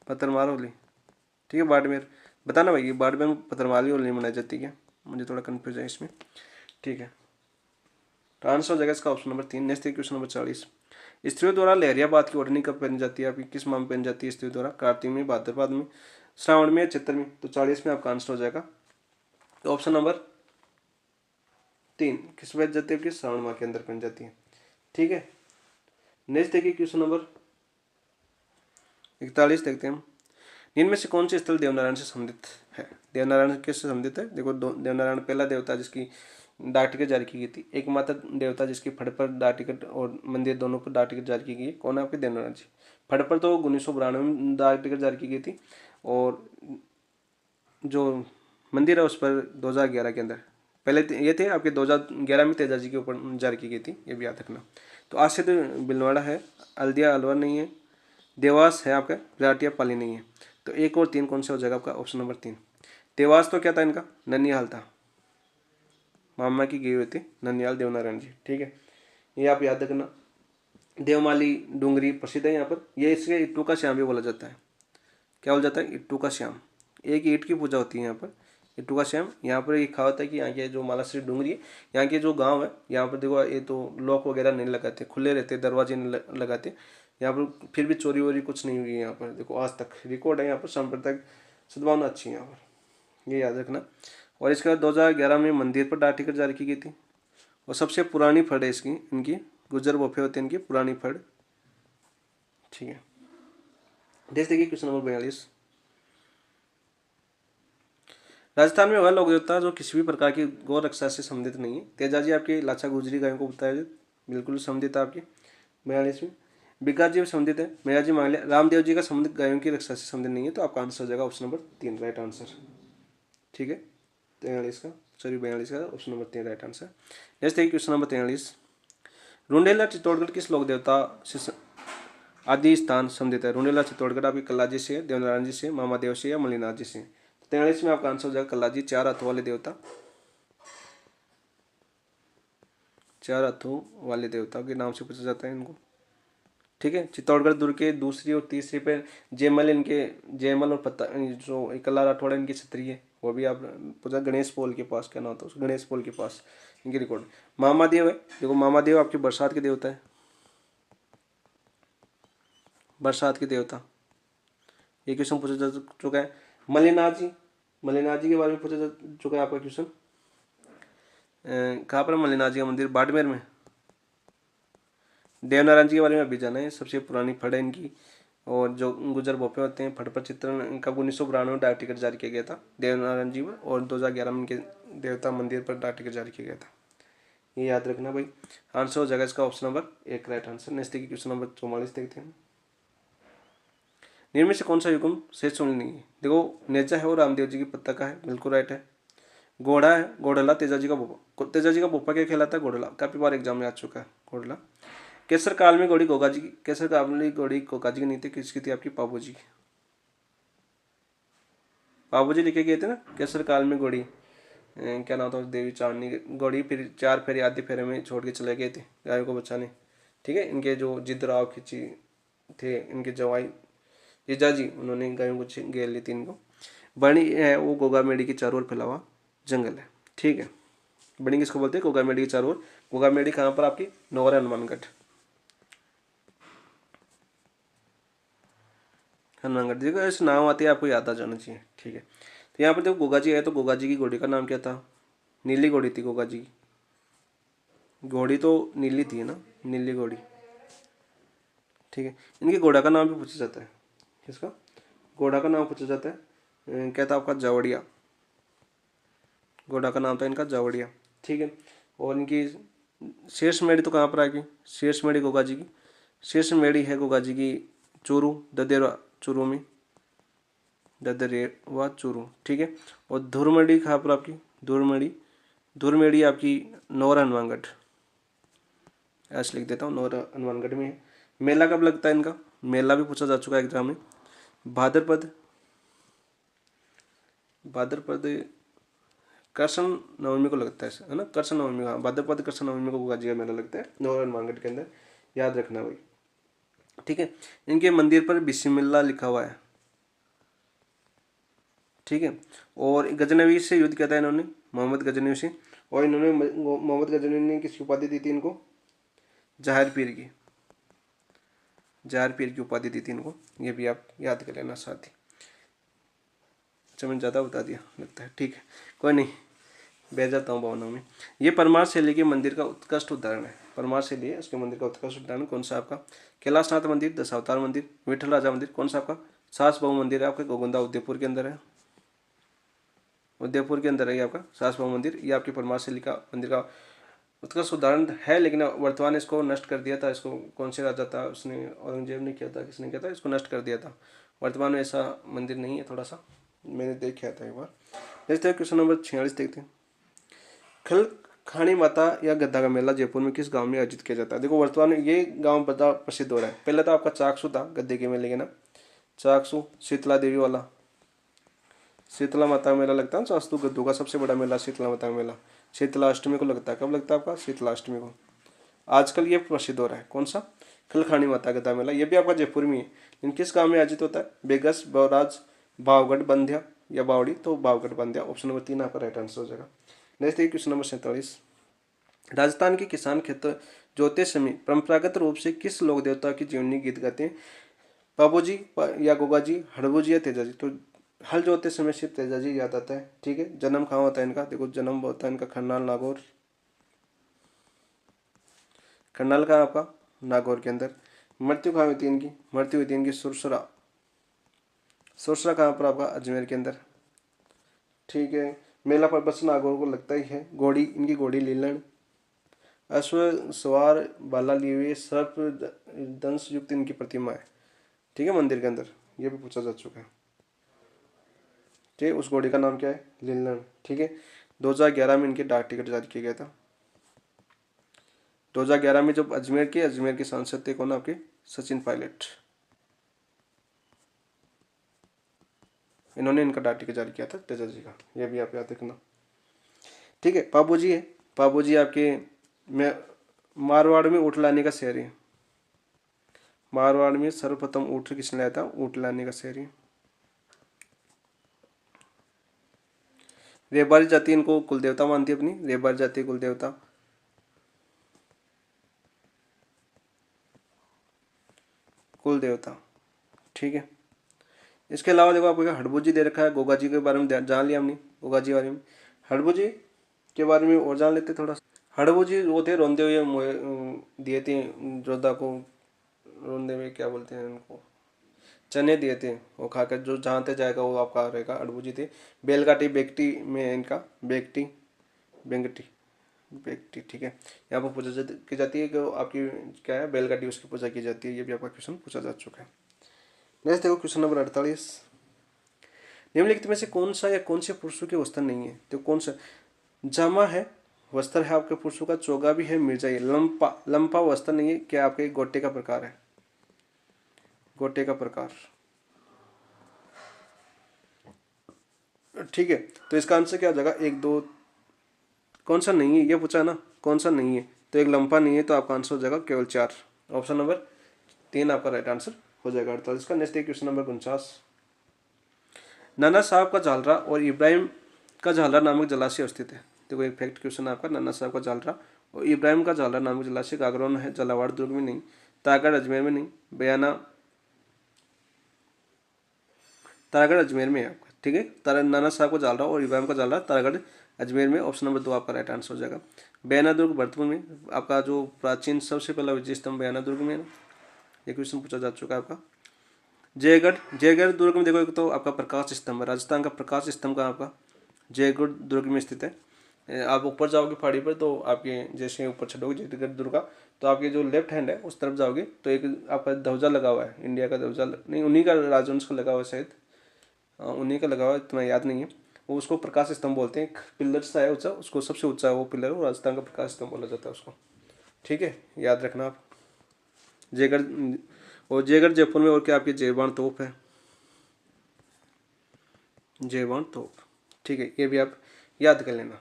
पत्थरमार होली, ठीक है। बाड़मेर बताना भाई, बाड़मेर में पत्थरमार होली मनाई जाती है क्या, मुझे थोड़ा कन्फ्यूज है इसमें, ठीक है। तो आंसर हो जाएगा इसका option number 3। Next question number 40। स्त्रियों द्वारा लहरियाबाद की ओढ़नी कब पहनी जाती है आपकी, किस माह में पहनी जाती है स्त्रियों द्वारा, कार्तिक में, भाद्रपद में, श्रावण में या चैत्र में, तो 40 में आपका आंसर हो जाएगा। तो ऑप्शन नंबर 3 किस में जाती है, किस श्रावण माह के अंदर पहनी जाती है, ठीक है। नेक्स्ट देखिए क्वेश्चन नंबर 41 देखते हैं हम। इनमें से कौन से स्थल देवनारायण से संबंधित है, देवनारायण किससे संबंधित है, देखो देवनारायण पहला देवता जिसकी डाक टिकट जारी की गई थी, एकमात्र देवता जिसकी फड़ पर डाक टिकट और मंदिर दोनों पर डाक टिकट जारी की गई, कौन है आपके, देवनारायण जी। फड़ पर तो 1992 में डाक टिकट जारी की गई थी, और जो मंदिर है उस पर 2011 के अंदर, पहले ये थे आपके 2011 में तेजाजी के ऊपर जारी की गई थी, ये भी याद रखना। तो आज से तो बिलवाड़ा है, हल्दिया अलवर नहीं है, देवास है आपका, राटिया पाली नहीं है। तो 1 और 3 कौन सा हो जाएगा आपका, ऑप्शन नंबर 3। देवास तो क्या था इनका, ननिहाल था, मामा की गई हुई थी ननिहाल देवनारायण जी, ठीक है। ये आप याद रखना। देवमाली डूंगरी प्रसिद्ध है यहाँ पर, ये इसके इट्टू का श्याम भी बोला जाता है, क्या बोला जाता है, इट्टू का श्याम। एक ईंट की पूजा होती है यहाँ पर, इट्टू का श्याम। यहाँ पर एक कहावत है कि यहाँ के जो मालाश्री डूंगरी है, यहाँ के जो गांव है, यहाँ पर देखो ये तो लॉक वगैरह नहीं लगाते, खुले रहते, दरवाजे नहीं लगाते यहाँ पर, फिर भी चोरी वोरी कुछ नहीं हुई है यहाँ पर, देखो आज तक रिकॉर्ड है यहाँ पर, सांप्रदायिक सद्भावना अच्छी है यहाँ पर, ये याद रखना। और इसके बाद 2011 में मंदिर पर डाक टिकट जारी की गई थी। और सबसे पुरानी फड़ है इसकी, इनकी गुज्जर बोफे होते हैं इनकी पुरानी फड़। ठीक है, देखिए क्वेश्चन नंबर 42। राजस्थान में वह लोक देवता जो किसी भी प्रकार की गौ रक्षा से संबंधित नहीं है। तेजाजी आपकी लाचा गुजरी गायों को बताया, बिल्कुल संबंधित है आपकी 42 में। बिकास जी संबंधित है, मेयाजी मांग लिया। रामदेव जी का संबंधित गायों की रक्षा से संबंधित नहीं है, तो आपका आंसर हो जाएगा ऑप्शन नंबर 3 राइट आंसर। ठीक है, 43 का, सॉरी 42 का option number 3 right answer. Next देखिए क्वेश्चन नंबर 43। रुंडेला चित्तौड़गढ़ किस लोक देवता से आदि स्थान संबंधित है? रुंडेला चित्तौड़गढ़ आपकी कल्लाजी से, देवनारायण जी से, मामादेव से या मलिनाथ जी से? 43 में आपका आंसर हो जाएगा कल्लाजी, 4 हाथों वाले देवता, 4 हाथों वाले देवता के नाम से पूछा जाता है इनको। ठीक है, चित्तौड़गढ़ दुर्ग के दूसरी और तीसरी पे जयमल इनके, जयमल और पत्ता जो कल्ला राठौड़ इनकी क्षत्रिय है, वो भी आप पूछा। गणेश पोल के पास, क्या नाम होता है गणेश पोल के पास इनकी रिकॉर्ड। मामादेव है, देखो मामादेव आपके बरसात के देवता है, बरसात के देवता, ये क्वेश्चन पूछा जा चुका है। मलिनाथ जी, मलिनाथ जी के बारे में पूछा जा चुका है आपका क्वेश्चन। कहाँ पर मलिनाथ जी का मंदिर? बाड़मेर में। देवनारायण जी के बारे में अभी जाना है, सबसे पुरानी फड़ है इनकी। और जो गुजर भोपे होते हैं, फड़ पर चित्रण इनका 1992 में डाक टिकट जारी किया गया था देवनारायण जी में, और 2011 में इनके देवता मंदिर पर डाक टिकट जारी किया गया था, ये याद रखना भाई। आंसर हो जाएगा इसका option number 1 right answer. Next देखिए क्वेश्चन नंबर 44 देखते हैं। निम्न में से कौन सा युग्म शेष नहीं है? देखो नेजा है और रामदेव जी की पत्ता का है, बिल्कुल राइट है। घोड़ा है, घोड़ला तेजाजी का बोपा, तेजाजी का बोपा क्या कहलाता है? घोड़ला, काफी बार एग्जाम में आ चुका है घोड़ला। केसर काल में घोड़ी गोगा जी की, केसर काल में घोड़ी गोगा जी की नहीं थी, किसकी थी? आपकी पाबू जी की। पाबू जी लिखे गए थे ना, केसर काल में घोड़ी, क्या नाम था उस देवी चांदनी घोड़ी, फिर 4 फेरे आधे फेरे में छोड़ के चले गए थे गायों को बचाने। ठीक है, इनके जो जिद्दराव खिंची थे, इनके जवाई जीजाजी, उन्होंने गायों को घेर ली थी इनको। बणी है वो गोगा मेडी के चारों ओर फैला हुआ जंगल है। ठीक है, बणी किसको बोलते हैं? गोगा मेडी के चारों ओर। गोगा मेडी कहाँ पर? आपकी नौरा हनुमानगढ़, हनुमानगढ़। देखो ऐसे नाम आते हैं, आपको याद आ जाना चाहिए। ठीक है, तो यहाँ पर देखो गोगा जी है, तो गोगा जी की घोड़ी का नाम क्या था? नीली घोड़ी थी गोगा जी की, घोड़ी तो नीली थी ना, नीली घोड़ी। ठीक है, इनके घोड़ा का नाम भी पूछा जाता है, किसका घोड़ा का नाम पूछा जाता है? क्या था आपका? जावड़िया, घोड़ा का नाम था इनका जावड़िया। ठीक है, और इनकी शेष मेड़ी तो कहाँ पर आएगी? शेष मेड़ी गोगा जी की, शेष मेड़ी है गोगा जी की चूरू, ददेरा चूरू में, ददरेवा चूरू। ठीक है, और धुरमड़ी कहाँ पर आपकी? धुरमड़ी, धुरमेड़ी आपकी नौरा हनुमानगढ़, ऐसे लिख देता हूँ, नौरा हनुमानगढ़ में है। मेला कब लगता है इनका? मेला भी पूछा जा चुका है एग्जाम में। भाद्रपद, भाद्रपद कृष्ण नवमी को लगता है ना, कृष्ण नवमी का, भाद्रपद कृष्ण नवमी को गोगा जी का मेला लगता है नौरा हनुमानगढ़ के अंदर, याद रखना भाई। ठीक है, इनके मंदिर पर बिस्मिल्लाह लिखा हुआ है। ठीक है, और गजनवी से युद्ध किया था इन्होंने, मोहम्मद गजनवी से। और इन्होंने मोहम्मद गजनवी ने किसकी उपाधि दी थी इनको? जहार पीर की, जहार पीर की उपाधि दी थी इनको, ये भी आप याद कर लेना साथ ही। अच्छा मैंने ज़्यादा बता दिया लगता है, ठीक है कोई नहीं, बैठ जाता हूँ भावनाओं में। ये परमार शैली के मंदिर का उत्कृष्ट उदाहरण है, परमार शैली है उसके मंदिर का उत्कृष्ट उदाहरण कौन सा? आपका कैलाशनाथ मंदिर, दशावतार मंदिर, विठल राजा मंदिर, कौन सा आपका? सास बहु मंदिर है आपके गोगुंदा उदयपुर के अंदर है, उदयपुर के अंदर है आपका सास बहु मंदिर। ये आपकी परमार शैली का मंदिर का उत्कृष्ट उदाहरण है, लेकिन वर्तमान इसको नष्ट कर दिया था। इसको कौन से राजा था उसने? औरंगजेब ने किया था, किसने किया था? इसको नष्ट कर दिया था। वर्तमान में ऐसा मंदिर नहीं है, थोड़ा सा मैंने देखा था एक बार। देखते हैं क्वेश्चन नंबर 46 देखते हैं। खल खानी माता या गद्दा का मेला जयपुर में किस गांव में आयोजित किया जाता है? देखो वर्तमान में ये गांव बड़ा प्रसिद्ध हो रहा है। पहले तो आपका चाकसू था गद्दे के मेले के ना, चाकसू शीतला देवी वाला, शीतला माता का मेला लगता है ना, चाकसू गद्दू का सबसे बड़ा मेला शीतला माता का मेला शीतला अष्टमी को लगता है। कब लगता है आपका? शीतला अष्टमी को। आजकल ये प्रसिद्ध हो रहा है, कौन सा? खलखानी माता गद्दा मेला। ये भी आपका जयपुर में है, लेकिन किस गाँव में आयोजित होता है? बेगस, बवराज, भावगढ़, बंध्या या बावड़ी? तो भावगढ़ बंध्या, ऑप्शन नंबर 3 आपका राइट आंसर हो जाएगा। नेक्स्ट देखिए क्वेश्चन नंबर 47। राजस्थान के किसान खेत जोते समय परंपरागत रूप से किस लोक देवता की जीवनी गीत गाते हैं? बाबू जी या गोगा जी, हड़बू जी या तेजा जी? तो हल जोतते समय सिर्फ तेजाजी याद आता है। ठीक है, जन्म कहाँ होता है इनका, देखो जन्म होता है इनका खरनाल नागौर। खरनाल कहाँ आपका, नागौर के अंदर। मृत्यु कहाँ हुई थी इनकी, मृत्यु हुई थी इनकी सुरसरा। सुरसरा कहाँ पर आपका, अजमेर के अंदर। ठीक है, मेला पर्वत नागौर को लगता ही है। घोड़ी इनकी घोड़ी लीलन। अश्व सवार बाला लिए हुए सर्प दंश युक्त इनकी प्रतिमा है। ठीक है, मंदिर के अंदर, ये भी पूछा जा चुका है। ठीक है, उस घोड़ी का नाम क्या है, लीलन। ठीक है, 2011 में इनके डाक टिकट जारी किया गया था। 2011 में जब अजमेर के सांसद थे कौन आपके, सचिन पायलट, इन्होंने इनका डाक टिकट जारी किया था तेजा जी का, ये भी आप याद रखना। ठीक है, पाबू जी है। पाबू जी आपके में मारवाड़ में ऊँट लाने का शहर है। मारवाड़ में सर्वप्रथम ऊँट किसने लाया था, ऊँट लाने का शहर है। रेबारी जाति इनको कुल देवता मानती है अपनी, रेबारी जाति कुल देवता। कुल देवता। ठीक है, इसके अलावा देखो आपको हड़बू जी दे रखा है। गोगा जी के बारे में जान लिया हमने, गोगा जी के बारे में। हड़बू जी के बारे में और जान लेते थोड़ा। हड़बू जी वो थे रोंदे हुए दिए थे जोधा को, रोंदे हुए क्या बोलते हैं उनको, चने दिए थे, वो खाकर जो जहाँ तक जाएगा वो आपका रहेगा। हड़बू जी थे। बेलगाटी बेगटी में है इनका, बेगटी बेंगटी बेगटी। ठीक है, यहाँ पर पूजा की जाती है कि आपकी क्या है, बैलगाड़ी उसकी पूजा की जाती है। ये भी आपका क्वेश्चन पूछा जा चुका है। नेक्स्ट देखो क्वेश्चन नंबर 48। निम्नलिखित में से कौन सा या कौन से पुरुषों के वस्त्र नहीं है, तो कौन सा, जामा है, वस्त्र है आपके पुरुषों का, चोगा भी है, मिर्जा है। लंपा, लंपा वस्त्र नहीं है, क्या आपके गोटे का प्रकार है, गोटे का प्रकार। ठीक है, तो इसका आंसर क्या हो जाएगा, एक दो, कौन सा नहीं है ये पूछा है ना, कौन सा नहीं है, तो एक लंपा नहीं है, तो आपका आंसर हो जाएगा केवल 4। ऑप्शन नंबर 3 आपका राइट आंसर हो जाएगा 48 का। Next question number 49। नाना साहब का झालरा और इब्राहिम का झालरा नामक जलाशय स्थित है। देखो एक फैक्ट क्वेश्चन है आपका, नाना साहब का झालरा और इब्राहिम का झालरा नामक जलाशय गागरोन है, झालावाड़ दुर्ग में नहीं, तारागढ़ अजमेर में नहीं, बयाना तारागढ़ अजमेर में है आपका। ठीक है, तारा नाना साहब का झालरा और इब्राहिम का झालरा तारागढ़ अजमेर में। ऑप्शन नंबर 2 आपका राइट आंसर हो जाएगा। बयाना दुर्ग भरतपुर में, आपका जो प्राचीन सबसे पहला विजय स्तंभ बयाना दुर्ग में है। ये क्वेश्चन पूछा जा चुका है आपका। जयगढ़ दुर्ग में देखो, एक तो आपका प्रकाश स्तंभ है, राजस्थान का प्रकाश स्तंभ का आपका जयगढ़ दुर्ग में स्थित है। आप ऊपर जाओगे पहाड़ी पर तो आपके जैसे ऊपर चढ़ोगे जयगढ़ दुर्ग का, तो आपके जो लेफ्ट हैंड है उस तरफ जाओगे तो एक आपका ध्वजा लगा हुआ है, इंडिया का ध्वजा, नहीं उन्हीं का राजवंश का लगा हुआ है शायद, उन्हीं का लगा हुआ है, इतना याद नहीं है। वो उसको प्रकाश स्तंभ बोलते हैं, पिलर सा है ऊंचा, उसको सबसे ऊंचा है वो पिलर, वो राजस्थान का प्रकाश स्तंभ बोला जाता है उसको। ठीक है, याद रखना आप। जयगढ़, और जयगढ़ जयपुर में और क्या आपकी जयबान तोप है, जयबान तोप। ठीक है, ये भी आप याद कर लेना।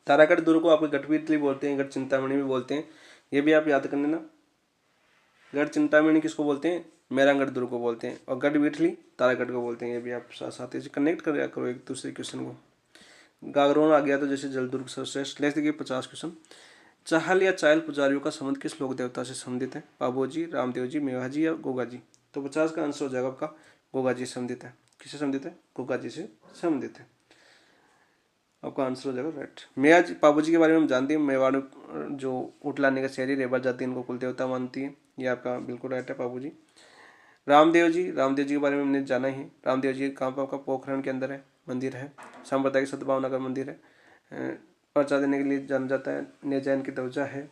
तारागढ़ दुर्ग को आपको गढ़वीरली बोलते हैं, गढ़ चिंतामणि भी बोलते हैं, ये भी आप याद कर लेना। गढ़ चिंतामणि किसको बोलते हैं, मेहरांगढ़ दुर्ग को बोलते हैं, और गढ़ वीरली तारागढ़ को बोलते हैं। ये भी आप साथ साथ ही कनेक्ट कर दिया करो एक दूसरे क्वेश्चन को। गागरोन आ गया तो जैसे जलदुर्ग सर्वश्रेष्ठ। नेक्स्ट देखिए 50 क्वेश्चन। चाहल या चायल पुजारियों का संबंध किस लोक देवता से संबंधित है, बाबू जी, रामदेव जी, मेवा जी या गोगा जी। तो 50 का आंसर हो जाएगा आपका गोगा जी से संबंधित है। किससे संबंधित है, गोगा जी से संबंधित है, आपका आंसर हो जाएगा राइट। मेवा जी, बाबू जी के बारे में हम जानते हैं, मेवाड़ जो ऊँट लाने का शहरी रेबा जाति इनको कुल देवता मानती है, ये आपका बिल्कुल राइट है बाबू जी। रामदेव जी, रामदेव जी के बारे में हमने जाना ही। रामदेव जी कहाँ पर आपका पोखरण के अंदर है, मंदिर है, सांप्रदायिक सद्भावना का मंदिर है, पर्चा देने के लिए जाना जाता है, नेजैन की ध्वजा है।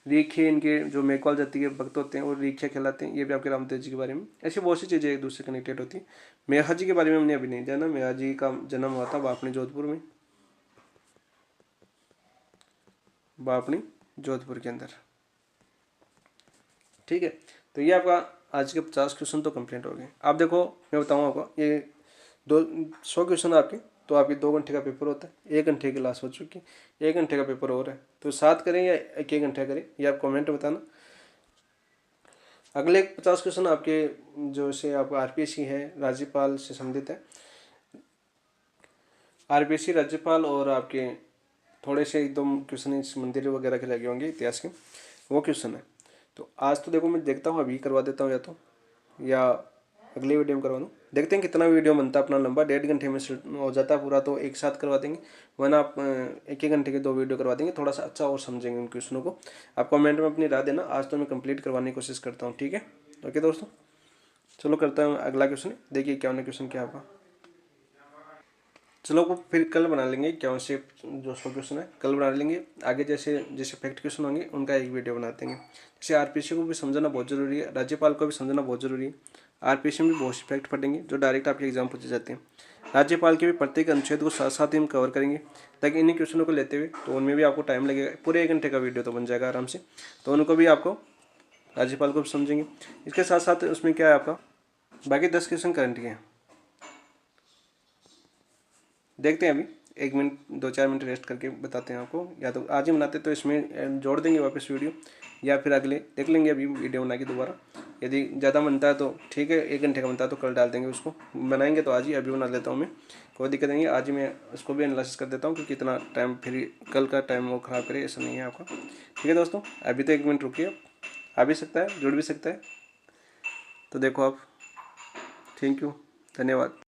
रीखे इनके जो मेघवाल जाति के भक्त होते हैं वो रीखे कहलाते हैं, ये भी आपके रामदेव जी के बारे में। ऐसी बहुत सी चीज़ें एक दूसरे कनेक्टेड होती हैं। मेहा जी के बारे में हमने अभी नहीं जाना। मेहा जी का जन्म हुआ था बापनी जोधपुर में, बापनी जोधपुर के अंदर। ठीक है, तो ये आपका आज के 50 क्वेश्चन तो कंप्लीट हो गए। आप देखो मैं बताऊँ आपको, ये 100 क्वेश्चन आपके, तो आपके 2 घंटे का पेपर होता है, 1 घंटे की क्लास हो चुकी है, 1 घंटे का पेपर हो रहा है, तो 7 करें या 1 घंटा करें, ये आप कमेंट बताना। अगले 50 क्वेश्चन आपके जो से आपका आरपीएससी है, राज्यपाल से संबंधित है। आरपीएससी, राज्यपाल और आपके थोड़े से 1-2 क्वेश्चन इस मंदिर वगैरह के लगे होंगे इतिहास के, वो क्वेश्चन है। तो आज तो देखो मैं देखता हूँ अभी करवा देता हूँ, या तो या अगले वीडियो में करवा दूँ। देखते हैं कितना वीडियो बनता है अपना लंबा, 1.5 घंटे में हो जाता है पूरा तो एक साथ करवा देंगे, वरना आप 1-1 घंटे के 2 वीडियो करवा देंगे, थोड़ा सा अच्छा और समझेंगे उन क्वेश्चनों को। आप कमेंट में अपनी राय देना, आज तो मैं कंप्लीट करवाने की कोशिश करता हूँ, ठीक है। ओके दोस्तों, चलो करता हूँ अगला क्वेश्चन। देखिए 51 क्वेश्चन क्या आपका। चलो वो फिर कल बना लेंगे 51 से जो 100 क्वेश्चन है कल बना लेंगे। आगे जैसे जैसे फैक्ट क्वेश्चन होंगे उनका एक वीडियो बना देंगे। जैसे आरपीसी को भी समझना बहुत जरूरी है, राज्यपाल को भी समझना बहुत जरूरी है। आरपीसी में भी बहुत से फैक्ट पढ़ेंगे जो डायरेक्ट आपके एग्जाम पूछे जाते हैं। राज्यपाल के भी प्रत्येक अनुच्छेद को साथ साथ ही हम कवर करेंगे, ताकि इन्हीं क्वेश्चनों को लेते हुए तो उनमें भी आपको टाइम लगेगा, पूरे 1 घंटे का वीडियो तो बन जाएगा आराम से। तो उनको भी आपको राज्यपाल को भी समझेंगे। इसके साथ साथ उसमें क्या है आपका बाकी 10 क्वेश्चन करंट के हैं। देखते हैं अभी 1 मिनट 2-4 मिनट रेस्ट करके बताते हैं आपको, या तो आज ही बनाते तो इसमें जोड़ देंगे वापस वीडियो, या फिर अगले देख लेंगे अभी वीडियो बना के दोबारा। यदि ज़्यादा बनता है तो ठीक है, 1 घंटे का बनता है तो कल डाल देंगे उसको, बनाएंगे तो आज ही अभी बना लेता हूँ मैं, कोई दिक्कत नहीं है। आज ही मैं उसको भी एनालिसिस कर देता हूँ, क्योंकि इतना टाइम फिर कल का टाइम वो ख़राब करे ऐसा नहीं है आपका। ठीक है दोस्तों, अभी तो 1 मिनट रुकिए, आ भी सकता है जुड़ भी सकता है, तो देखो आप। थैंक यू, धन्यवाद।